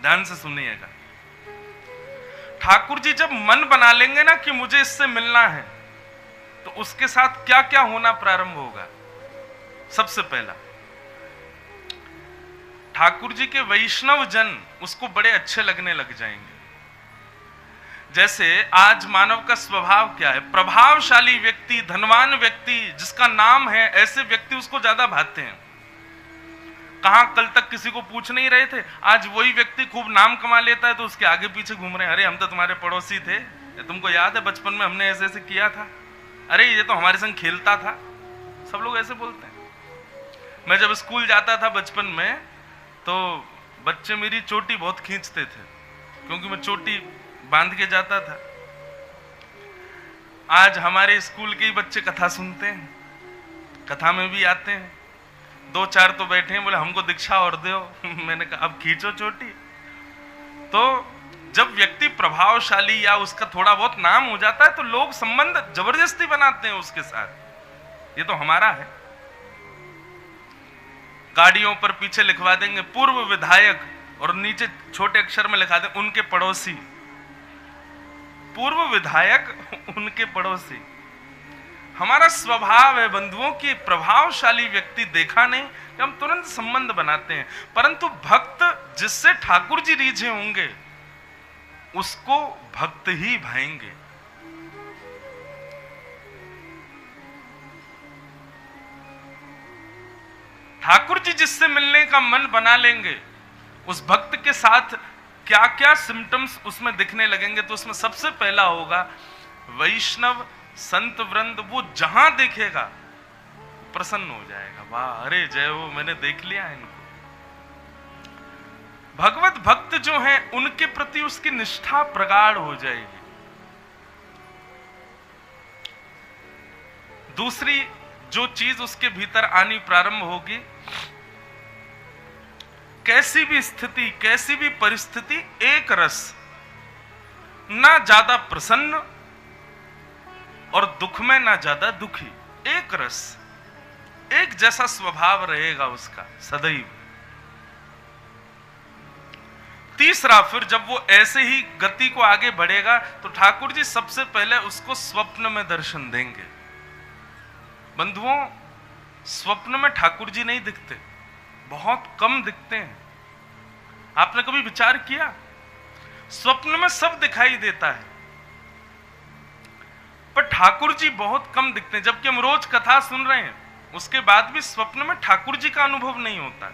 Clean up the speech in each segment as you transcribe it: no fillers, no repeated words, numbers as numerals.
ध्यान से सुनिएगा। ठाकुर जी जब मन बना लेंगे ना कि मुझे इससे मिलना है, तो उसके साथ क्या क्या होना प्रारंभ होगा। सबसे पहला, ठाकुर जी के वैष्णव जन उसको बड़े अच्छे लगने लग जाएंगे। जैसे आज मानव का स्वभाव क्या है, प्रभावशाली व्यक्ति, धनवान व्यक्ति, जिसका नाम है, ऐसे व्यक्ति उसको ज्यादा भाते हैं। कहां कल तक किसी को पूछ नहीं रहे थे, आज वही व्यक्ति खूब नाम कमा लेता है तो उसके आगे पीछे घूम रहे हैं। अरे हम तो तुम्हारे पड़ोसी थे, तुमको याद है बचपन में हमने ऐसे ऐसे किया था, अरे ये तो हमारे संग खेलता था। सब लोग ऐसे बोलते हैं। मैं जब स्कूल जाता था बचपन में, तो बच्चे मेरी चोटी बहुत खींचते थे, क्योंकि मैं चोटी बांध के जाता था। आज हमारे स्कूल के ही बच्चे कथा सुनते हैं, कथा में भी आते हैं, 2-4 तो बैठे हैं, बोले हमको दीक्षा और दो। मैंने कहा अब खींचो चोटी। तो जब व्यक्ति प्रभावशाली या उसका थोड़ा बहुत नाम हो जाता है, तो लोग संबंध जबरदस्ती बनाते हैं उसके साथ, ये तो हमारा है। गाड़ियों पर पीछे लिखवा देंगे पूर्व विधायक, और नीचे छोटे अक्षर में लिखा दें उनके पड़ोसी। पूर्व विधायक, उनके पड़ोसी। हमारा स्वभाव है बंधुओं की, प्रभावशाली व्यक्ति देखा नहीं कि हम तुरंत संबंध बनाते हैं। परंतु भक्त जिससे ठाकुर जी रीझे होंगे, उसको भक्त ही भाएंगे। ठाकुर जी जिससे मिलने का मन बना लेंगे, उस भक्त के साथ क्या क्या सिम्टम्स उसमें दिखने लगेंगे। तो उसमें सबसे पहला होगा वैष्णव संत वृंद, वो जहां देखेगा प्रसन्न हो जाएगा। वाह, अरे जय हो, मैंने देख लिया इनको। भगवत भक्त जो हैं, उनके प्रति उसकी निष्ठा प्रगाढ़ हो जाएगी। दूसरी जो चीज उसके भीतर आनी प्रारंभ होगी, कैसी भी स्थिति, कैसी भी परिस्थिति, एक रस, ना ज्यादा प्रसन्न और दुख में ना ज्यादा दुखी, एक रस, एक जैसा स्वभाव रहेगा उसका सदैव। तीसरा, फिर जब वो ऐसे ही गति को आगे बढ़ेगा, तो ठाकुर जी सबसे पहले उसको स्वप्न में दर्शन देंगे। बंधुओं, स्वप्न में ठाकुर जी नहीं दिखते, बहुत कम दिखते हैं। आपने कभी विचार किया? स्वप्न में सब दिखाई देता है, पर ठाकुर जी बहुत कम दिखते हैं। जबकि हम रोज कथा सुन रहे हैं, उसके बाद भी स्वप्न में ठाकुर जी का अनुभव नहीं होता।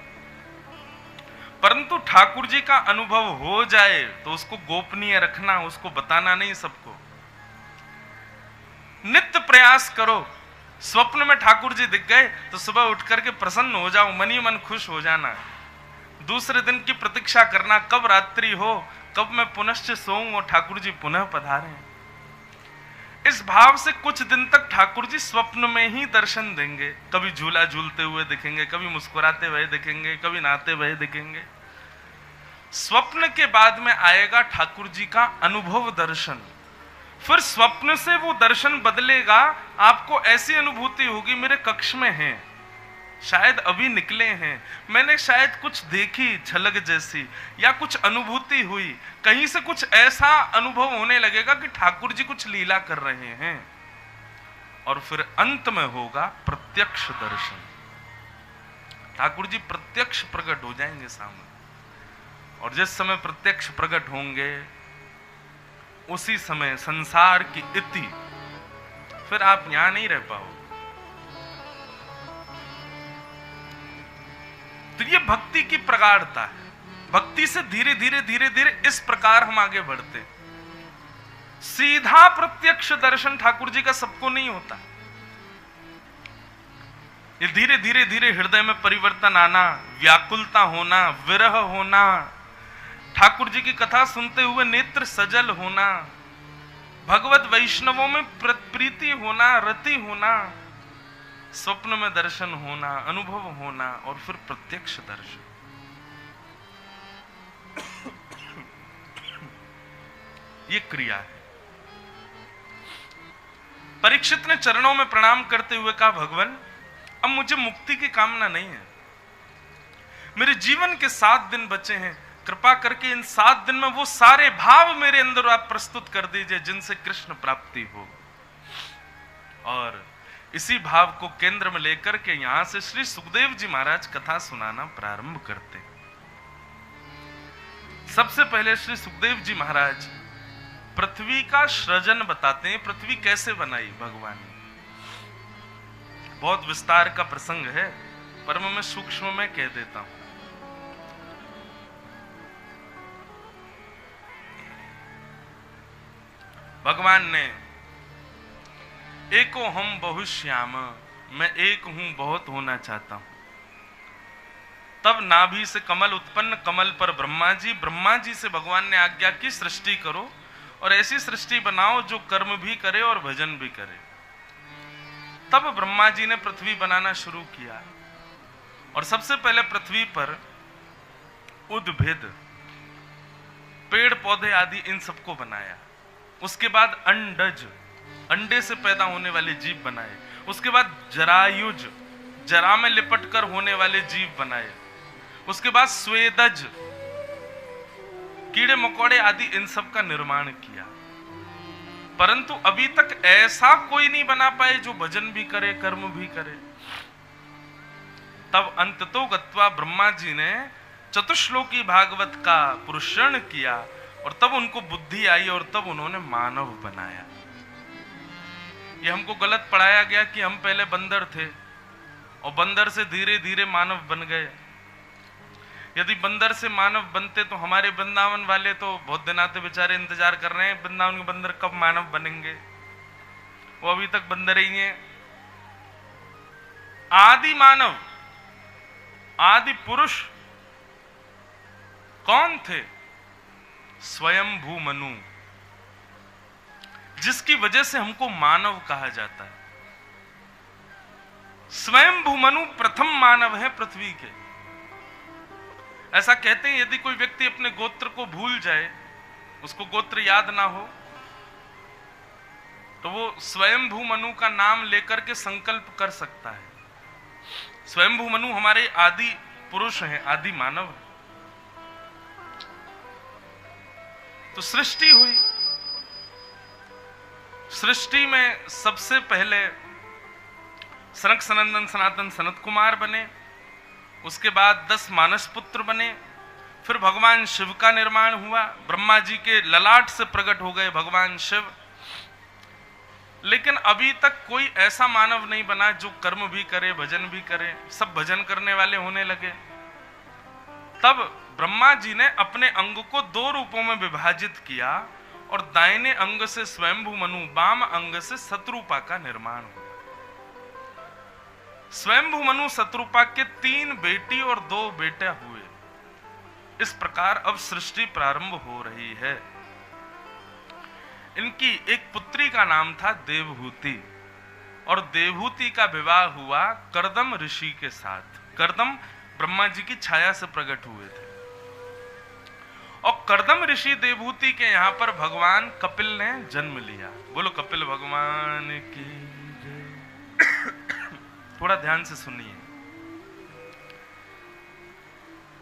परंतु ठाकुर जी का अनुभव हो जाए तो उसको गोपनीय रखना, उसको बताना नहीं सबको। नित्य प्रयास करो, स्वप्न में ठाकुर जी दिख गए तो सुबह उठ करके प्रसन्न हो जाओ, मन ही मन खुश हो जाना। दूसरे दिन की प्रतीक्षा करना, कब रात्रि हो, कब मैं पुनश्च सोऊं और ठाकुर जी पुनः पधारें। इस भाव से कुछ दिन तक ठाकुर जी स्वप्न में ही दर्शन देंगे। कभी झूला झूलते हुए दिखेंगे, कभी मुस्कुराते हुए दिखेंगे, कभी नहाते हुए दिखेंगे। स्वप्न के बाद में आएगा ठाकुर जी का अनुभव दर्शन। फिर स्वप्न से वो दर्शन बदलेगा, आपको ऐसी अनुभूति होगी मेरे कक्ष में है, शायद अभी निकले हैं, मैंने शायद कुछ देखी झलक जैसी, या कुछ अनुभूति हुई, कहीं से कुछ ऐसा अनुभव होने लगेगा कि ठाकुर जी कुछ लीला कर रहे हैं। और फिर अंत में होगा प्रत्यक्ष दर्शन। ठाकुर जी प्रत्यक्ष प्रकट हो जाएंगे सामने, और जिस समय प्रत्यक्ष प्रकट होंगे, उसी समय संसार की इति, फिर आप यहां नहीं रह पाओगे। तो ये भक्ति की प्रगाढ़ता है। भक्ति से धीरे धीरे धीरे धीरे इस प्रकार हम आगे बढ़ते हैं। सीधा प्रत्यक्ष दर्शन ठाकुर जी का सबको नहीं होता। ये धीरे धीरे धीरे हृदय में परिवर्तन आना, व्याकुलता होना, विरह होना, ठाकुर जी की कथा सुनते हुए नेत्र सजल होना, भगवत वैष्णवों में प्रीति होना, रति होना, स्वप्न में दर्शन होना, अनुभव होना, और फिर प्रत्यक्ष दर्शन। ये क्रिया है। परीक्षित ने चरणों में प्रणाम करते हुए कहा, भगवान अब मुझे मुक्ति की कामना नहीं है, मेरे जीवन के 7 दिन बचे हैं, कृपा करके इन 7 दिन में वो सारे भाव मेरे अंदर आप प्रस्तुत कर दीजिए जिनसे कृष्ण प्राप्ति हो। और इसी भाव को केंद्र में लेकर के यहां से श्री सुखदेव जी महाराज कथा सुनाना प्रारंभ करते। सबसे पहले श्री सुखदेव जी महाराज पृथ्वी का सृजन बताते हैं। पृथ्वी कैसे बनाई भगवान ने, बहुत विस्तार का प्रसंग है, पर मैं सूक्ष्म में कह देता हूं। भगवान ने एको हम बहुश्याम, मैं एक हूं बहुत होना चाहता हूं। तब नाभि से कमल उत्पन्न, कमल पर ब्रह्मा जी से भगवान ने आज्ञा की सृष्टि करो और ऐसी सृष्टि बनाओ जो कर्म भी करे और भजन भी करे। तब ब्रह्मा जी ने पृथ्वी बनाना शुरू किया और सबसे पहले पृथ्वी पर उद्भिद, पेड़ पौधे आदि इन सबको बनाया। उसके बाद अंडज, अंडे से पैदा होने वाले जीव बनाए। उसके बाद जरायुज, जरा में लिपट कर होने वाले जीव बनाए। उसके बाद स्वेदज, कीड़े मकोड़े आदि इन सब का निर्माण किया। परंतु अभी तक ऐसा कोई नहीं बना पाए जो भजन भी करे कर्म भी करे। तब अंततो गत्वा ब्रह्मा जी ने चतुश्लोकी भागवत का पुरुषण किया और तब उनको बुद्धि आई और तब उन्होंने मानव बनाया। ये हमको गलत पढ़ाया गया कि हम पहले बंदर थे और बंदर से धीरे धीरे मानव बन गए। यदि बंदर से मानव बनते तो हमारे वृंदावन वाले तो बहुत दिन आते बेचारे इंतजार कर रहे हैं वृंदावन के बंदर कब मानव बनेंगे, वो अभी तक बंदर ही हैं। आदि मानव, आदि पुरुष कौन थे? स्वयंभू मनु, जिसकी वजह से हमको मानव कहा जाता है। स्वयंभू मनु प्रथम मानव है पृथ्वी के। ऐसा कहते हैं यदि कोई व्यक्ति अपने गोत्र को भूल जाए, उसको गोत्र याद ना हो, तो वो स्वयंभू मनु का नाम लेकर के संकल्प कर सकता है। स्वयंभू मनु हमारे आदि पुरुष हैं, आदि मानव है। तो सृष्टि हुई। सृष्टि में सबसे पहले सनक सनंदन सनातन सनत कुमार बने। उसके बाद 10 मानस पुत्र बने। फिर भगवान शिव का निर्माण हुआ। ब्रह्मा जी के ललाट से प्रकट हो गए भगवान शिव। लेकिन अभी तक कोई ऐसा मानव नहीं बना जो कर्म भी करे भजन भी करे। सब भजन करने वाले होने लगे। तब ब्रह्मा जी ने अपने अंग को 2 रूपों में विभाजित किया और दाहिने अंग से स्वयंभू मनु, बाम अंग से शत्रुपा का निर्माण हुआ। स्वयंभू मनु शत्रुपा के 3 बेटी और 2 बेटे हुए। इस प्रकार अब सृष्टि प्रारंभ हो रही है। इनकी एक पुत्री का नाम था देवहूति और देवहूति का विवाह हुआ कर्दम ऋषि के साथ। कर्दम ब्रह्मा जी की छाया से प्रकट हुए थे और कर्दम ऋषि देवहूति के यहां पर भगवान कपिल ने जन्म लिया। बोलो कपिल भगवान की जय। थोड़ा ध्यान से सुनिए।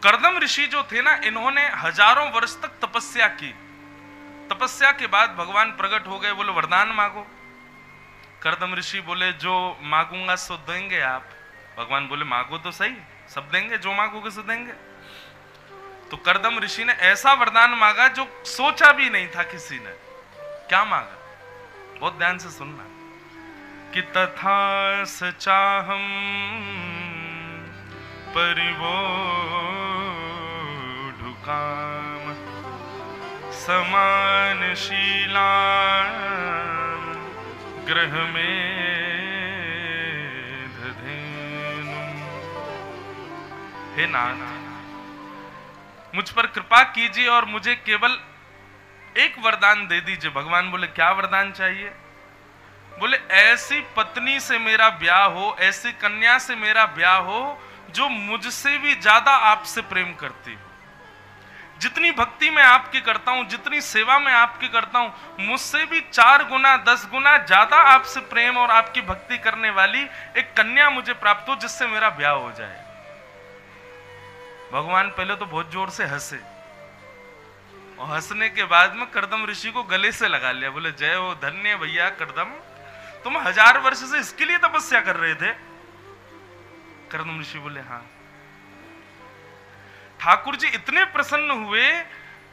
कर्दम ऋषि जो थे ना, इन्होंने हजारों वर्ष तक तपस्या की। तपस्या के बाद भगवान प्रकट हो गए, बोले वरदान मांगो। कर्दम ऋषि बोले जो मांगूंगा सो देंगे आप। भगवान बोले मांगो तो सही, सब देंगे, जो मांगोगे सो देंगे। तो कर्दम ऋषि ने ऐसा वरदान मांगा जो सोचा भी नहीं था किसी ने। क्या मांगा? बहुत ध्यान से सुनना। कि तथा सचाहम परिवोढुकाम समानशीला ग्रह में दधेनु। हे नाथ, मुझ पर कृपा कीजिए और मुझे केवल एक वरदान दे दीजिए। भगवान बोले क्या वरदान चाहिए? बोले ऐसी पत्नी से मेरा ब्याह हो, ऐसी कन्या से मेरा ब्याह हो जो मुझसे भी ज्यादा आपसे प्रेम करती हो। जितनी भक्ति मैं आपकी करता हूं, जितनी सेवा मैं आपकी करता हूं, मुझसे भी 4 गुना 10 गुना ज्यादा आपसे प्रेम और आपकी भक्ति करने वाली एक कन्या मुझे प्राप्त हो जिससे मेरा ब्याह हो जाए। भगवान पहले तो बहुत जोर से हंसे, और हंसने के बाद में करदम ऋषि को गले से लगा लिया, बोले जय हो, धन्य भैया करदम, तुम 1000 वर्ष से इसके लिए तपस्या कर रहे थे? करदम ऋषि बोले हाँ। ठाकुर जी इतने प्रसन्न हुए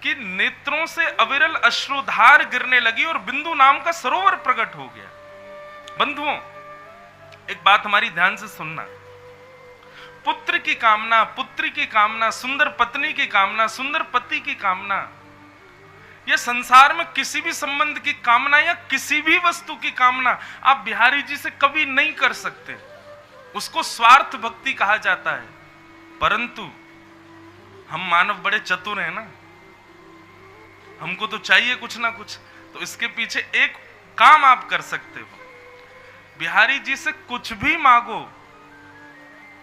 कि नेत्रों से अविरल अश्रुधार गिरने लगी और बिंदु नाम का सरोवर प्रकट हो गया। बंधुओं, एक बात हमारी ध्यान से सुनना। पुत्र की कामना, पुत्री की कामना, सुंदर पत्नी की कामना, सुंदर पति की कामना, यह संसार में किसी भी संबंध की कामना या किसी भी वस्तु की कामना आप बिहारी जी से कभी नहीं कर सकते। उसको स्वार्थ भक्ति कहा जाता है। परंतु हम मानव बड़े चतुर हैं ना, हमको तो चाहिए कुछ ना कुछ, तो इसके पीछे एक काम आप कर सकते हो, बिहारी जी से कुछ भी मांगो,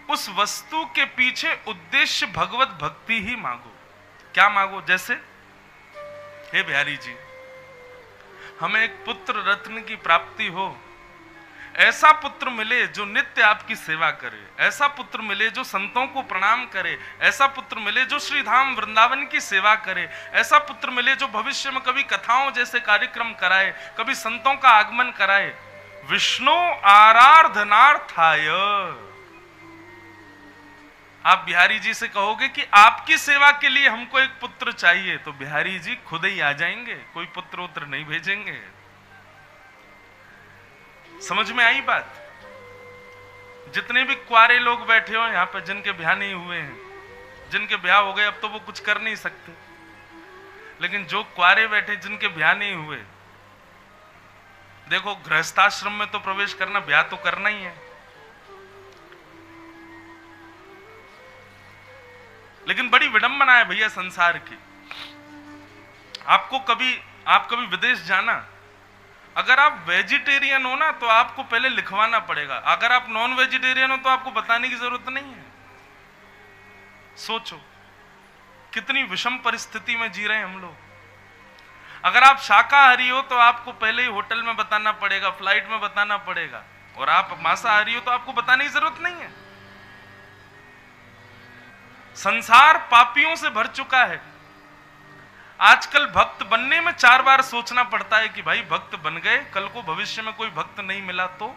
उस वस्तु के पीछे उद्देश्य भगवत भक्ति ही मांगो। क्या मांगो? जैसे हे बिहारी जी, हमें एक पुत्र रत्न की प्राप्ति हो, ऐसा पुत्र मिले जो नित्य आपकी सेवा करे, ऐसा पुत्र मिले जो संतों को प्रणाम करे, ऐसा पुत्र मिले जो श्री धाम वृंदावन की सेवा करे, ऐसा पुत्र मिले जो भविष्य में कभी कथाओं जैसे कार्यक्रम कराए, कभी संतों का आगमन कराए। विष्णु आराधनार्थाय। आप बिहारी जी से कहोगे कि आपकी सेवा के लिए हमको एक पुत्र चाहिए, तो बिहारी जी खुद ही आ जाएंगे, कोई पुत्र उत्तर नहीं भेजेंगे। समझ में आई बात? जितने भी कुआरे लोग बैठे हो यहां पर, जिनके ब्याह नहीं हुए हैं, जिनके ब्याह हो गए अब तो वो कुछ कर नहीं सकते, लेकिन जो कुआरे बैठे जिनके ब्याह नहीं हुए, देखो गृहस्थाश्रम में तो प्रवेश करना, ब्याह तो करना ही है, लेकिन बड़ी विडंबना है भैया संसार की। आप कभी विदेश जाना, अगर आप वेजिटेरियन हो ना तो आपको पहले लिखवाना पड़ेगा, अगर आप नॉन वेजिटेरियन हो तो आपको बताने की जरूरत नहीं है। सोचो कितनी विषम परिस्थिति में जी रहे हैं हम लोग। अगर आप शाकाहारी हो तो आपको पहले ही होटल में बताना पड़ेगा, फ्लाइट में बताना पड़ेगा, और आप मांसाहारी हो तो आपको बताने की जरूरत नहीं है। संसार पापियों से भर चुका है। आजकल भक्त बनने में 4 बार सोचना पड़ता है कि भाई भक्त बन गए, कल को भविष्य में कोई भक्त नहीं मिला तो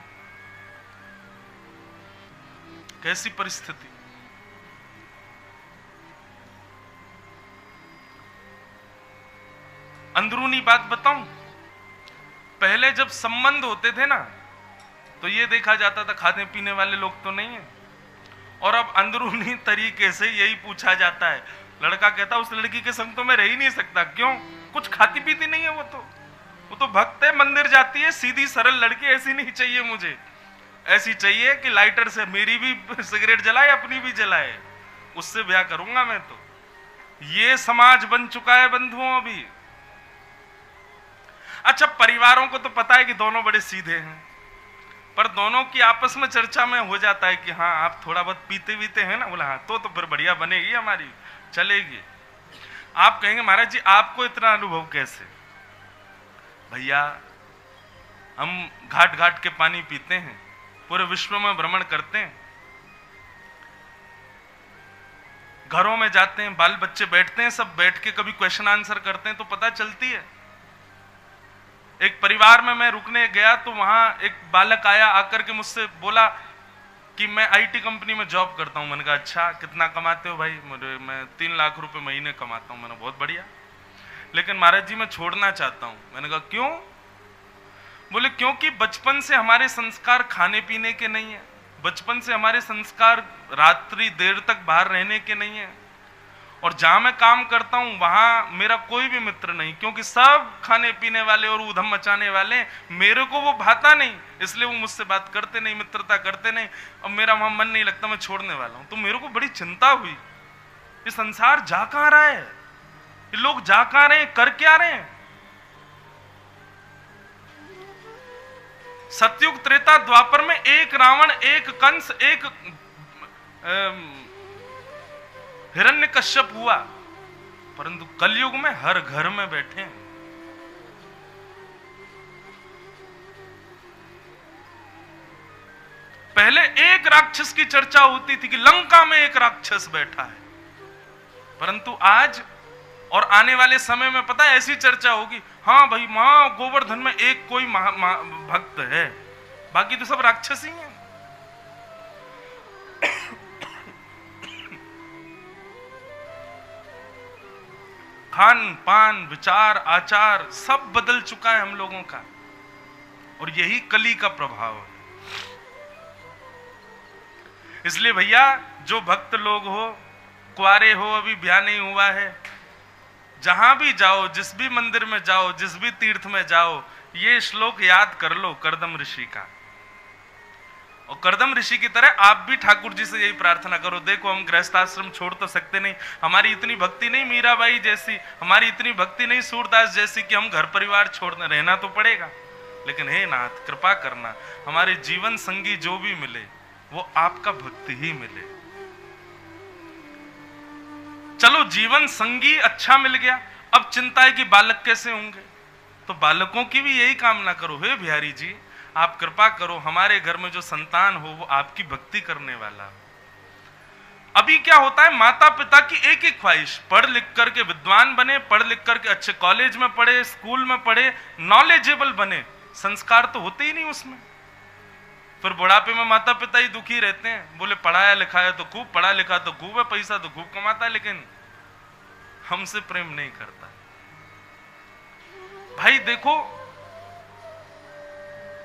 कैसी परिस्थिति। अंदरूनी बात बताऊं, पहले जब संबंध होते थे ना तो ये देखा जाता था खाने पीने वाले लोग तो नहीं है, और अब अंदरूनी तरीके से यही पूछा जाता है। लड़का कहता उस लड़की के संग तो मैं रह ही नहीं सकता। क्यों? कुछ खाती पीती नहीं है, वो तो भक्त है, मंदिर जाती है, सीधी सरल लड़की। ऐसी नहीं चाहिए मुझे, ऐसी चाहिए कि लाइटर से मेरी भी सिगरेट जलाए, अपनी भी जलाए, उससे ब्याह करूंगा मैं। तो ये समाज बन चुका है बंधुओं अभी। अच्छा, परिवारों को तो पता है कि दोनों बड़े सीधे हैं, पर दोनों की आपस में चर्चा में हो जाता है कि हाँ आप थोड़ा बहुत पीते वीते हैं ना, बोला हाँ तो फिर बढ़िया बनेगी, हमारी चलेगी। आप कहेंगे महाराज जी आपको इतना अनुभव कैसे? भैया हम घाट घाट के पानी पीते हैं, पूरे विश्व में भ्रमण करते हैं, घरों में जाते हैं, बाल बच्चे बैठते हैं, सब बैठ के कभी क्वेश्चन आंसर करते हैं तो पता चलती है। एक परिवार में मैं रुकने गया तो वहां एक बालक आया, आकर के मुझसे बोला कि मैं आईटी कंपनी में जॉब करता हूं। मैंने कहा अच्छा, कितना कमाते हो भाई? मैं 3 लाख रुपए महीने कमाता हूं। मैंने बहुत बढ़िया, लेकिन महाराज जी मैं छोड़ना चाहता हूं। मैंने कहा क्यों? बोले क्योंकि बचपन से हमारे संस्कार खाने पीने के नहीं है, बचपन से हमारे संस्कार रात्रि देर तक बाहर रहने के नहीं है, और जहां मैं काम करता हूं वहां मेरा कोई भी मित्र नहीं, क्योंकि सब खाने पीने वाले और ऊधम मचाने वाले। मेरे को वो भाता नहीं, इसलिए वो मुझसे बात करते नहीं, मित्रता करते नहीं, और मेरा वहां मन नहीं लगता, मैं छोड़ने वाला हूं। तो मेरे को बड़ी चिंता हुई, ये संसार जा कहां रहा है, ये लोग जा कहां रहे हैं, कर क्या रहे हैं? सतयुग त्रेता द्वापर में एक रावण, एक कंस, एक हिरण्यकश्यप हुआ, परंतु कलयुग में हर घर में बैठे हैं। पहले एक राक्षस की चर्चा होती थी कि लंका में एक राक्षस बैठा है, परंतु आज और आने वाले समय में पता है ऐसी चर्चा होगी, हाँ भाई मां गोवर्धन में एक कोई भक्त है, बाकी तो सब राक्षस ही हैं। खान पान विचार आचार सब बदल चुका है हम लोगों का, और यही कली का प्रभाव है। इसलिए भैया जो भक्त लोग हो, कुआरे हो, अभी ब्याह नहीं हुआ है, जहां भी जाओ, जिस भी मंदिर में जाओ, जिस भी तीर्थ में जाओ, ये श्लोक याद कर लो करदम ऋषि का। और करदम ऋषि की तरह आप भी ठाकुर जी से यही प्रार्थना करो, देखो हम गृहस्थाश्रम छोड़ तो सकते नहीं, हमारी इतनी भक्ति नहीं मीराबाई जैसी, हमारी इतनी भक्ति नहीं सूरदास जैसी कि हम घर परिवार छोड़ने, रहना तो पड़ेगा, लेकिन हे नाथ कृपा करना हमारे जीवन संगी जो भी मिले वो आपका भक्ति ही मिले। चलो जीवन संगी अच्छा मिल गया, अब चिंता है कि बालक कैसे होंगे, तो बालकों की भी यही कामना करो, हे बिहारी जी आप कृपा करो हमारे घर में जो संतान हो वो आपकी भक्ति करने वाला हो। अभी क्या होता है, माता पिता की एक एक ख्वाहिश, पढ़ लिख करके विद्वान बने, पढ़ लिख करके अच्छे कॉलेज में पढ़े, स्कूल में पढ़े, नॉलेजेबल बने, संस्कार तो होते ही नहीं उसमें। फिर बुढ़ापे में माता पिता ही दुखी रहते हैं, बोले पढ़ाया लिखाया तो खूब, पढ़ा लिखा तो खूब है, पैसा तो खूब कमाता है, लेकिन हमसे प्रेम नहीं करता। भाई देखो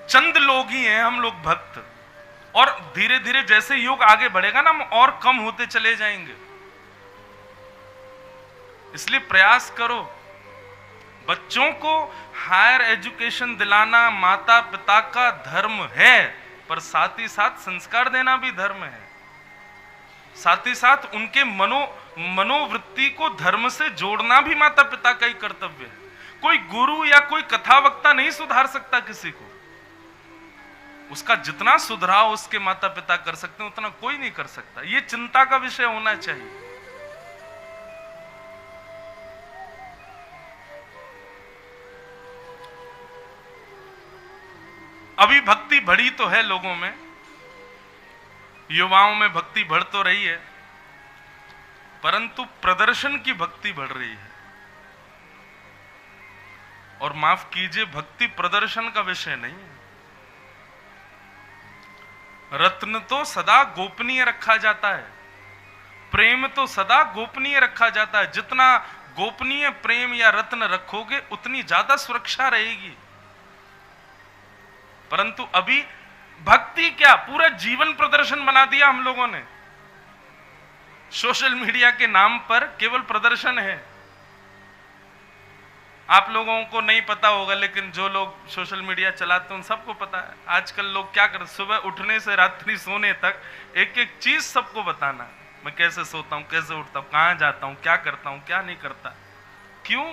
चंद लोग ही हैं हम लोग भक्त, और धीरे धीरे जैसे युग आगे बढ़ेगा ना हम और कम होते चले जाएंगे। इसलिए प्रयास करो, बच्चों को हायर एजुकेशन दिलाना माता पिता का धर्म है, पर साथ ही साथ संस्कार देना भी धर्म है, साथ ही साथ उनके मनोवृत्ति को धर्म से जोड़ना भी माता पिता का ही कर्तव्य है। कोई गुरु या कोई कथावक्ता नहीं सुधार सकता किसी को, उसका जितना सुधराव उसके माता पिता कर सकते हैं उतना कोई नहीं कर सकता। ये चिंता का विषय होना चाहिए। अभी भक्ति बढ़ी तो है लोगों में, युवाओं में भक्ति बढ़ तो रही है, परंतु प्रदर्शन की भक्ति बढ़ रही है। और माफ कीजिए, भक्ति प्रदर्शन का विषय नहीं है। रत्न तो सदा गोपनीय रखा जाता है, प्रेम तो सदा गोपनीय रखा जाता है। जितना गोपनीय प्रेम या रत्न रखोगे उतनी ज्यादा सुरक्षा रहेगी। परंतु अभी भक्ति क्या, पूरा जीवन प्रदर्शन बना दिया हम लोगों ने। सोशल मीडिया के नाम पर केवल प्रदर्शन है। आप लोगों को नहीं पता होगा, लेकिन जो लोग सोशल मीडिया चलाते हैं उन सबको पता है। आजकल लोग क्या करते, सुबह उठने से रात्रि सोने तक एक एक चीज सबको बताना, मैं कैसे सोता हूं, कैसे उठता हूं, कहां जाता हूं, क्या करता हूं, क्या नहीं करता। क्यों?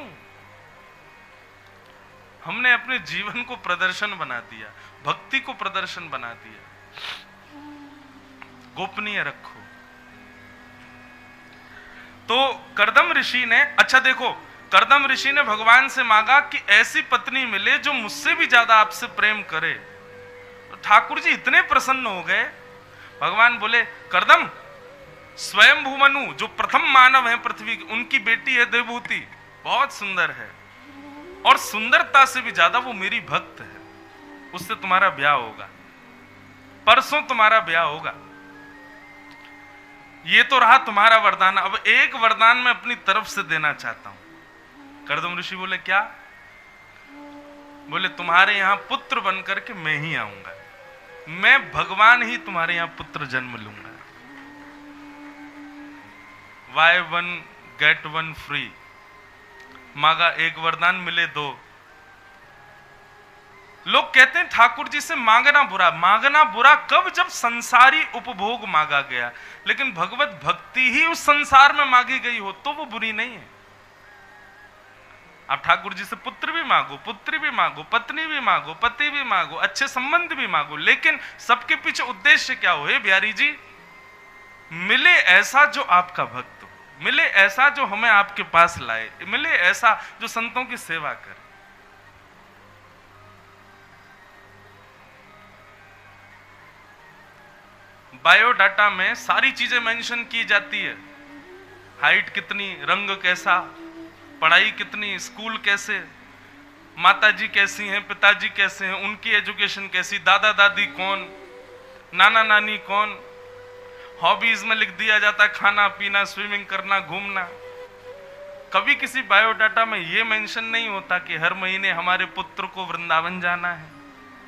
हमने अपने जीवन को प्रदर्शन बना दिया, भक्ति को प्रदर्शन बना दिया। गोपनीय रखो। तो करदम ऋषि ने, अच्छा देखो, करदम ऋषि ने भगवान से मांगा कि ऐसी पत्नी मिले जो मुझसे भी ज्यादा आपसे प्रेम करे। तो ठाकुर जी इतने प्रसन्न हो गए। भगवान बोले, करदम, स्वयं भूमनु जो प्रथम मानव है पृथ्वी की, उनकी बेटी है देवभूति, बहुत सुंदर है, और सुंदरता से भी ज्यादा वो मेरी भक्त है, उससे तुम्हारा ब्याह होगा, परसों तुम्हारा ब्याह होगा। ये तो रहा तुम्हारा वरदान, अब एक वरदान मैं अपनी तरफ से देना चाहता हूं। करदम ऋषि बोले, क्या? बोले, तुम्हारे यहां पुत्र बनकर के मैं ही आऊंगा, मैं भगवान ही तुम्हारे यहां पुत्र जन्म लूंगा। Buy one get one free। मांगा एक वरदान, मिले दो। लोग कहते हैं ठाकुर जी से मांगना बुरा। मांगना बुरा कब? जब संसारी उपभोग मांगा गया, लेकिन भगवत भक्ति ही उस संसार में मांगी गई हो तो वो बुरी नहीं है। आप ठाकुर जी से पुत्र भी मांगो, पुत्री भी मांगो, पत्नी भी मांगो, पति भी मांगो, अच्छे संबंध भी मांगो, लेकिन सबके पीछे उद्देश्य क्या हो? हे बिहारी जी, मिले ऐसा जो आपका भक्त हो, मिले ऐसा जो हमें आपके पास लाए, मिले ऐसा जो संतों की सेवा करे। बायोडाटा में सारी चीजें मेंशन की जाती है, हाइट कितनी, रंग कैसा, पढ़ाई कितनी, स्कूल कैसे, माताजी कैसी हैं, पिताजी कैसे हैं, उनकी एजुकेशन कैसी, दादा दादी कौन, नाना नानी कौन। हॉबीज में लिख दिया जाता है खाना पीना, स्विमिंग करना, घूमना। कभी किसी बायोडाटा में यह मेंशन नहीं होता कि हर महीने हमारे पुत्र को वृंदावन जाना है,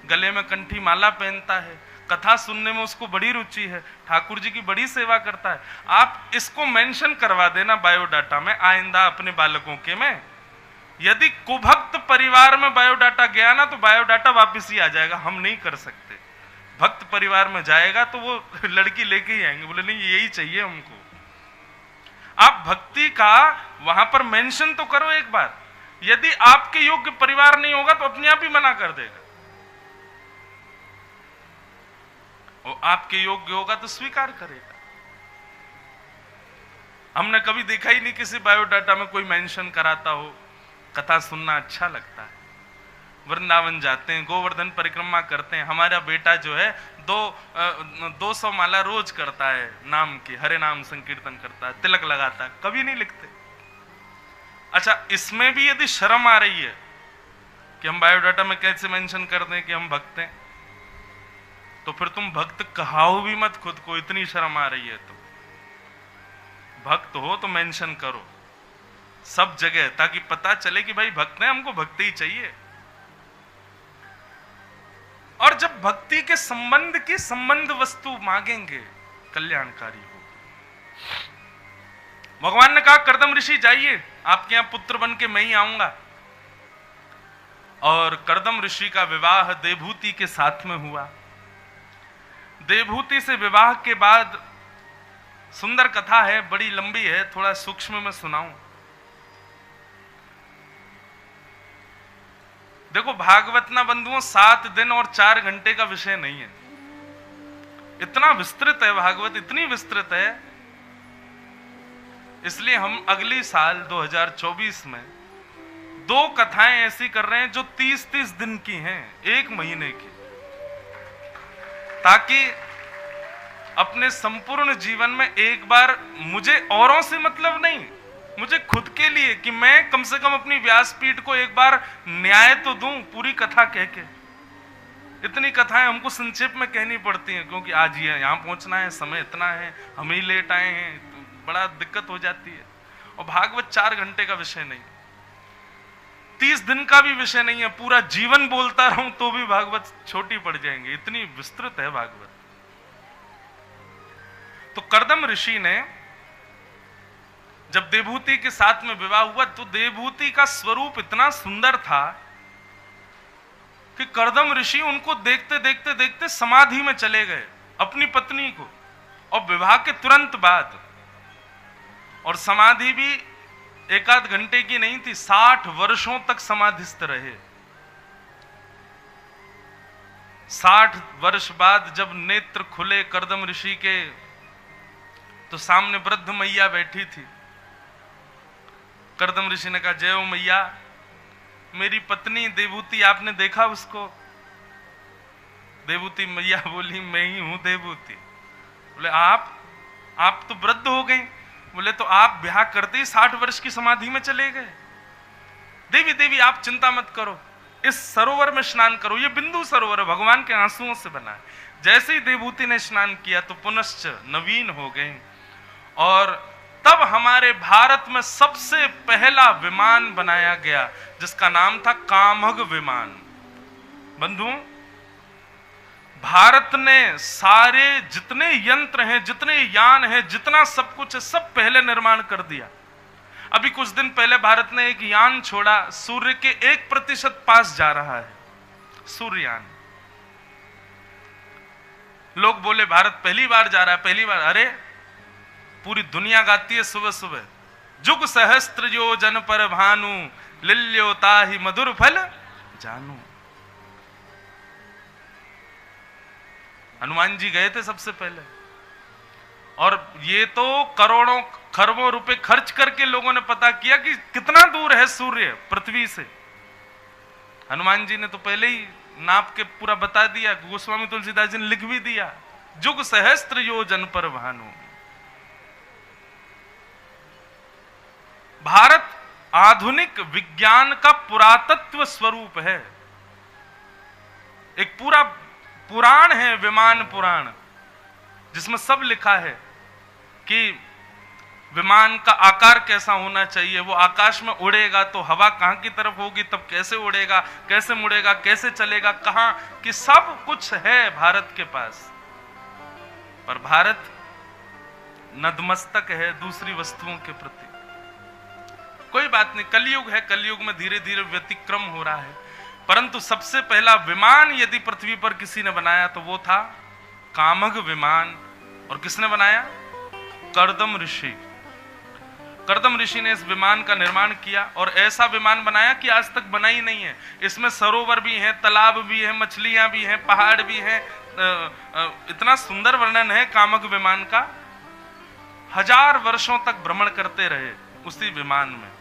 गले में कंठी माला पहनता है, कथा सुनने में उसको बड़ी रुचि है, ठाकुर जी की बड़ी सेवा करता है। आप इसको मेंशन करवा देना बायोडाटा में, आइंदा अपने बालकों के में। यदि कुभक्त परिवार में बायोडाटा गया ना तो बायोडाटा वापस ही आ जाएगा, हम नहीं कर सकते। भक्त परिवार में जाएगा तो वो लड़की लेके ही आएंगे, बोले नहीं यही चाहिए हमको। आप भक्ति का वहां पर मेंशन तो करो एक बार। यदि आपके योग्य परिवार नहीं होगा तो अपने आप ही मना कर देगा, और आपके योग्य होगा तो स्वीकार करेगा। हमने कभी देखा ही नहीं किसी बायोडाटा में कोई मेंशन कराता हो। कथा सुनना अच्छा लगता है, वृंदावन जाते हैं, गोवर्धन परिक्रमा करते हैं। हमारा बेटा जो है 200 माला रोज करता है, नाम की हरे नाम संकीर्तन करता है, तिलक लगाता है, कभी नहीं लिखते। अच्छा, इसमें भी यदि शर्म आ रही है कि हम बायोडाटा में कैसे मेंशन कर दें कि हम भक्त हैं, तो फिर तुम भक्त कहाओ भी मत खुद को, इतनी शर्म आ रही है तो। भक्त हो तो मेंशन करो सब जगह, ताकि पता चले कि भाई भक्त हैं, हमको भक्ति ही चाहिए। और जब भक्ति के संबंध की संबंध वस्तु मांगेंगे, कल्याणकारी हो। भगवान ने कहा कर्दम ऋषि जाइए, आपके यहां पुत्र बन के मैं ही आऊंगा। और कर्दम ऋषि का विवाह देवहूति के साथ में हुआ। देवहूति से विवाह के बाद सुंदर कथा है, बड़ी लंबी है, थोड़ा सूक्ष्म में सुनाऊं। देखो, भागवत ना बंधुओं 7 दिन और 4 घंटे का विषय नहीं है, इतना विस्तृत है भागवत, इतनी विस्तृत है। इसलिए हम अगली साल 2024 में 2 कथाएं ऐसी कर रहे हैं जो 30-30 दिन की हैं, 1 महीने की, ताकि अपने संपूर्ण जीवन में एक बार, मुझे औरों से मतलब नहीं, मुझे खुद के लिए, कि मैं कम से कम अपनी व्यासपीठ को एक बार न्याय तो दूं पूरी कथा कह के। इतनी कथाएं हमको संक्षेप में कहनी पड़ती हैं, क्योंकि आज ये यहां पहुंचना है, समय इतना है, हम ही लेट आए हैं, तो बड़ा दिक्कत हो जाती है। और भागवत 4 घंटे का विषय नहीं, 30 दिन का भी विषय नहीं है, पूरा जीवन बोलता रहूं तो भी भागवत छोटी पड़ जाएंगे, इतनी विस्तृत है भागवत। तो कर्दम ऋषि ने जब देवहूति के साथ में विवाह हुआ, तो देवहूति का स्वरूप इतना सुंदर था कि कर्दम ऋषि उनको देखते देखते देखते समाधि में चले गए, अपनी पत्नी को, और विवाह के तुरंत बाद। और समाधि भी 1-8 घंटे की नहीं थी, 60 वर्षों तक समाधिस्थ रहे। 60 वर्ष बाद जब नेत्र खुले कर्दम ऋषि के, तो सामने वृद्ध मैया बैठी थी। कर्दम ऋषि ने कहा, जय हो मैया, मेरी पत्नी देवहूति, आपने देखा उसको? देवहूति मैया बोली, मैं ही हूं देवहूति। बोले आप तो वृद्ध हो गई। बोले तो आप ब्याह करते ही 60 वर्ष की समाधि में चले गए। देवी आप चिंता मत करो, इस सरोवर में स्नान करो, ये बिंदु सरोवर है, भगवान के आंसुओं से बना है। जैसे ही देवहूति ने स्नान किया तो पुनश्च नवीन हो गए। और तब हमारे भारत में सबसे पहला विमान बनाया गया, जिसका नाम था कामग विमान। बंधुओं, भारत ने सारे जितने यंत्र हैं, जितने यान हैं, जितना सब कुछ है, सब पहले निर्माण कर दिया। अभी कुछ दिन पहले भारत ने एक यान छोड़ा, सूर्य के 1% पास जा रहा है, सूर्ययान। लोग बोले भारत पहली बार जा रहा है, पहली बार। अरे पूरी दुनिया गाती है सुबह सुबह, जुग सहस्त्र योजन पर भानु, लिल्योता ही मधुर फल जानू। हनुमान जी गए थे सबसे पहले, और ये तो करोड़ों खरबों रुपए खर्च करके लोगों ने पता किया कि कितना दूर है सूर्य पृथ्वी से। हनुमान जी ने तो पहले ही नाप के पूरा बता दिया, गोस्वामी तुलसीदास जी ने लिख भी दिया, जुग सहस्त्र योजन पर भानु। भारत आधुनिक विज्ञान का पुरातत्व स्वरूप है। एक पूरा पुराण है, विमान पुराण, जिसमें सब लिखा है कि विमान का आकार कैसा होना चाहिए, वो आकाश में उड़ेगा तो हवा कहां की तरफ होगी, तब कैसे उड़ेगा, कैसे मुड़ेगा, कैसे चलेगा, कहां, कि सब कुछ है भारत के पास। पर भारत नतमस्तक है दूसरी वस्तुओं के प्रति। कोई बात नहीं, कलयुग है, कलयुग में धीरे धीरे व्यतिक्रम हो रहा है। परंतु सबसे पहला विमान यदि पृथ्वी पर किसी ने बनाया तो वो था कामग विमान। और किसने बनाया? कर्दम ऋषि। कर्दम ऋषि ने इस विमान का निर्माण किया और ऐसा विमान बनाया कि आज तक बना ही नहीं है। इसमें सरोवर भी हैं, तालाब भी हैं, मछलियां भी हैं, पहाड़ भी हैं। इतना सुंदर वर्णन है कामग विमान का। 1000 वर्षों तक भ्रमण करते रहे उसी विमान में।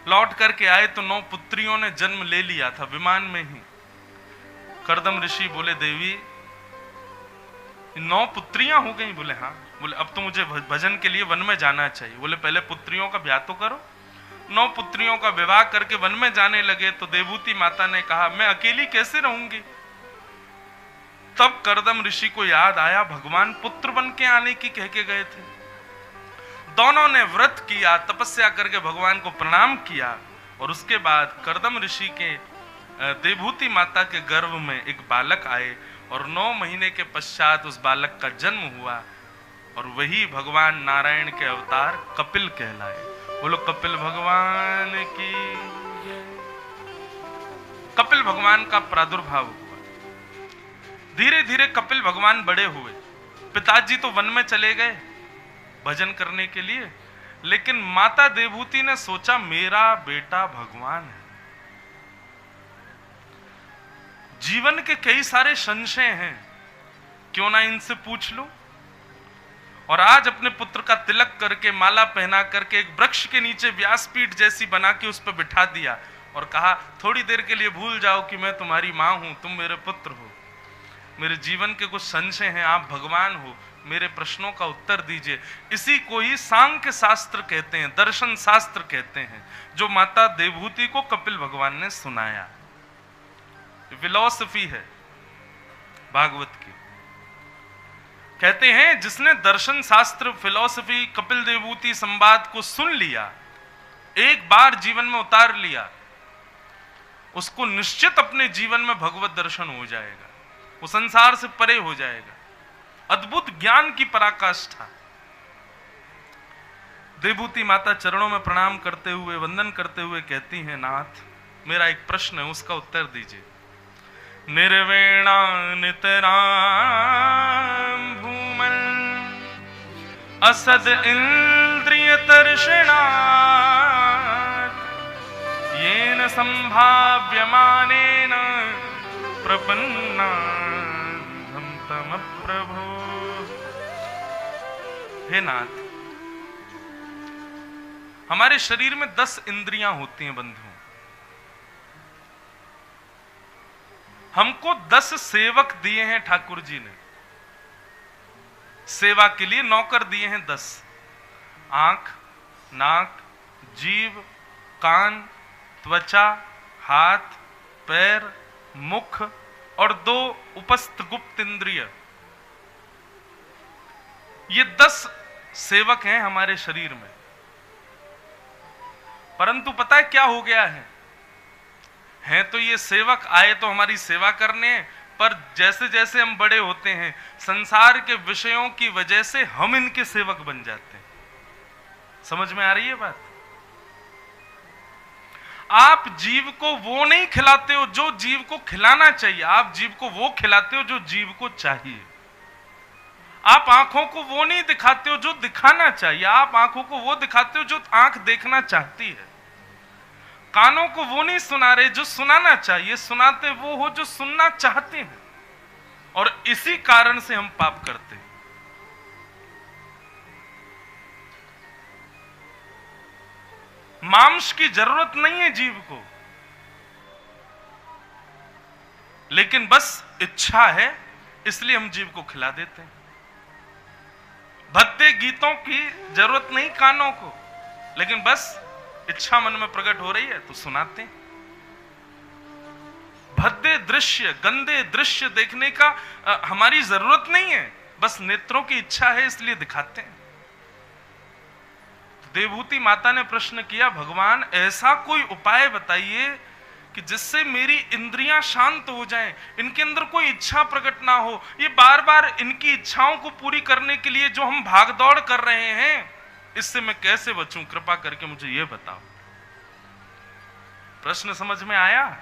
लौट करके आए तो 9 पुत्रियों ने जन्म ले लिया था विमान में ही। कर्दम ऋषि बोले, देवी 9 पुत्रियां हो गई? बोले हाँ। बोले अब तो मुझे भजन के लिए वन में जाना चाहिए। बोले पहले पुत्रियों का ब्याह तो करो। 9 पुत्रियों का विवाह करके वन में जाने लगे तो देवहूति माता ने कहा, मैं अकेली कैसे रहूंगी? तब कर्दम ऋषि को याद आया, भगवान पुत्र बन के आने की कह के गए थे। दोनों ने व्रत किया, तपस्या करके भगवान को प्रणाम किया और उसके बाद कर्दम ऋषि के देवहूति माता के गर्भ में एक बालक आए और 9 महीने के पश्चात उस बालक का जन्म हुआ और वही भगवान नारायण के अवतार कपिल कहलाए। बोलो कपिल भगवान की। कपिल भगवान का प्रादुर्भाव हुआ। धीरे धीरे कपिल भगवान बड़े हुए। पिताजी तो वन में चले गए भजन करने के लिए, लेकिन माता देवहूति ने सोचा मेरा बेटा भगवान है। जीवन के कई सारे संशय हैं, क्यों ना इनसे पूछ लो। और आज अपने पुत्र का तिलक करके, माला पहना करके एक वृक्ष के नीचे व्यासपीठ जैसी बना के उस पर बिठा दिया और कहा, थोड़ी देर के लिए भूल जाओ कि मैं तुम्हारी मां हूं, तुम मेरे पुत्र हो। मेरे जीवन के कुछ संशय हैं, आप भगवान हो, मेरे प्रश्नों का उत्तर दीजिए। इसी को ही सांख्य शास्त्र कहते हैं, दर्शन शास्त्र कहते हैं, जो माता देवहूति को कपिल भगवान ने सुनाया। फिलॉसफी है भागवत की। कहते हैं जिसने दर्शन शास्त्र, फिलॉसफी, कपिल देवहूति संवाद को सुन लिया, एक बार जीवन में उतार लिया, उसको निश्चित अपने जीवन में भगवत दर्शन हो जाएगा, वो संसार से परे हो जाएगा। अद्भुत ज्ञान की पराकाष्ठा। देवहूति माता चरणों में प्रणाम करते हुए, वंदन करते हुए कहती हैं, नाथ मेरा एक प्रश्न है, उसका उत्तर दीजिए। निर्वेणा नितराम भूमन असद इंद्रिय तर्षणात् येन संभाव्यमानेन प्रपन्ना तम प्रभो। हे नाथ, हमारे शरीर में 10 इंद्रियां होती हैं बंधु। हमको 10 सेवक दिए हैं ठाकुर जी ने, सेवा के लिए नौकर दिए हैं 10। आंख, नाक, जीभ, कान, त्वचा, हाथ, पैर, मुख और 2 उपस्थ गुप्त इंद्रिय। ये 10 सेवक हैं हमारे शरीर में। परंतु पता है क्या हो गया है तो ये सेवक आए तो हमारी सेवा करने, पर जैसे जैसे हम बड़े होते हैं संसार के विषयों की वजह से हम इनके सेवक बन जाते हैं। समझ में आ रही है बात? आप जीव को वो नहीं खिलाते हो जो जीव को खिलाना चाहिए, आप जीव को वो खिलाते हो जो जीव को चाहिए। आप आंखों को वो नहीं दिखाते हो जो दिखाना चाहिए, आप आंखों को वो दिखाते हो जो आंख देखना चाहती है। कानों को वो नहीं सुना रहे जो सुनाना चाहिए, सुनाते वो हो जो सुनना चाहते हैं। और इसी कारण से हम पाप करते हैं। मांस की जरूरत नहीं है जीव को, लेकिन बस इच्छा है इसलिए हम जीव को खिला देते हैं। भद्दे गीतों की जरूरत नहीं कानों को, लेकिन बस इच्छा मन में प्रकट हो रही है तो सुनाते हैं। भद्दे दृश्य, गंदे दृश्य देखने का हमारी जरूरत नहीं है, बस नेत्रों की इच्छा है इसलिए दिखाते हैं। देवहूति माता ने प्रश्न किया, भगवान ऐसा कोई उपाय बताइए कि जिससे मेरी इंद्रियां शांत हो जाएं, इनके अंदर कोई इच्छा प्रकट ना हो। ये बार बार इनकी इच्छाओं को पूरी करने के लिए जो हम भागदौड़ कर रहे हैं, इससे मैं कैसे बचूं? कृपा करके मुझे यह बताओ। प्रश्न समझ में आया?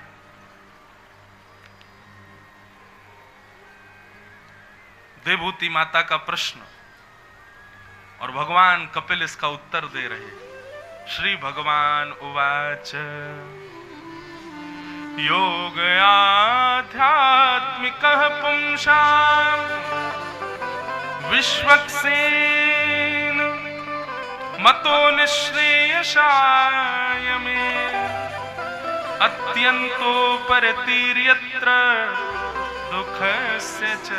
देवहूति माता का प्रश्न और भगवान कपिल इसका उत्तर दे रहे। श्री भगवान उवाच योग आध्यात्मिकः पुंसाम् विश्वक्सेन मतो निःश्रेयसाय मे अत्यन्तो परतीर्यत्र दुःखस्य च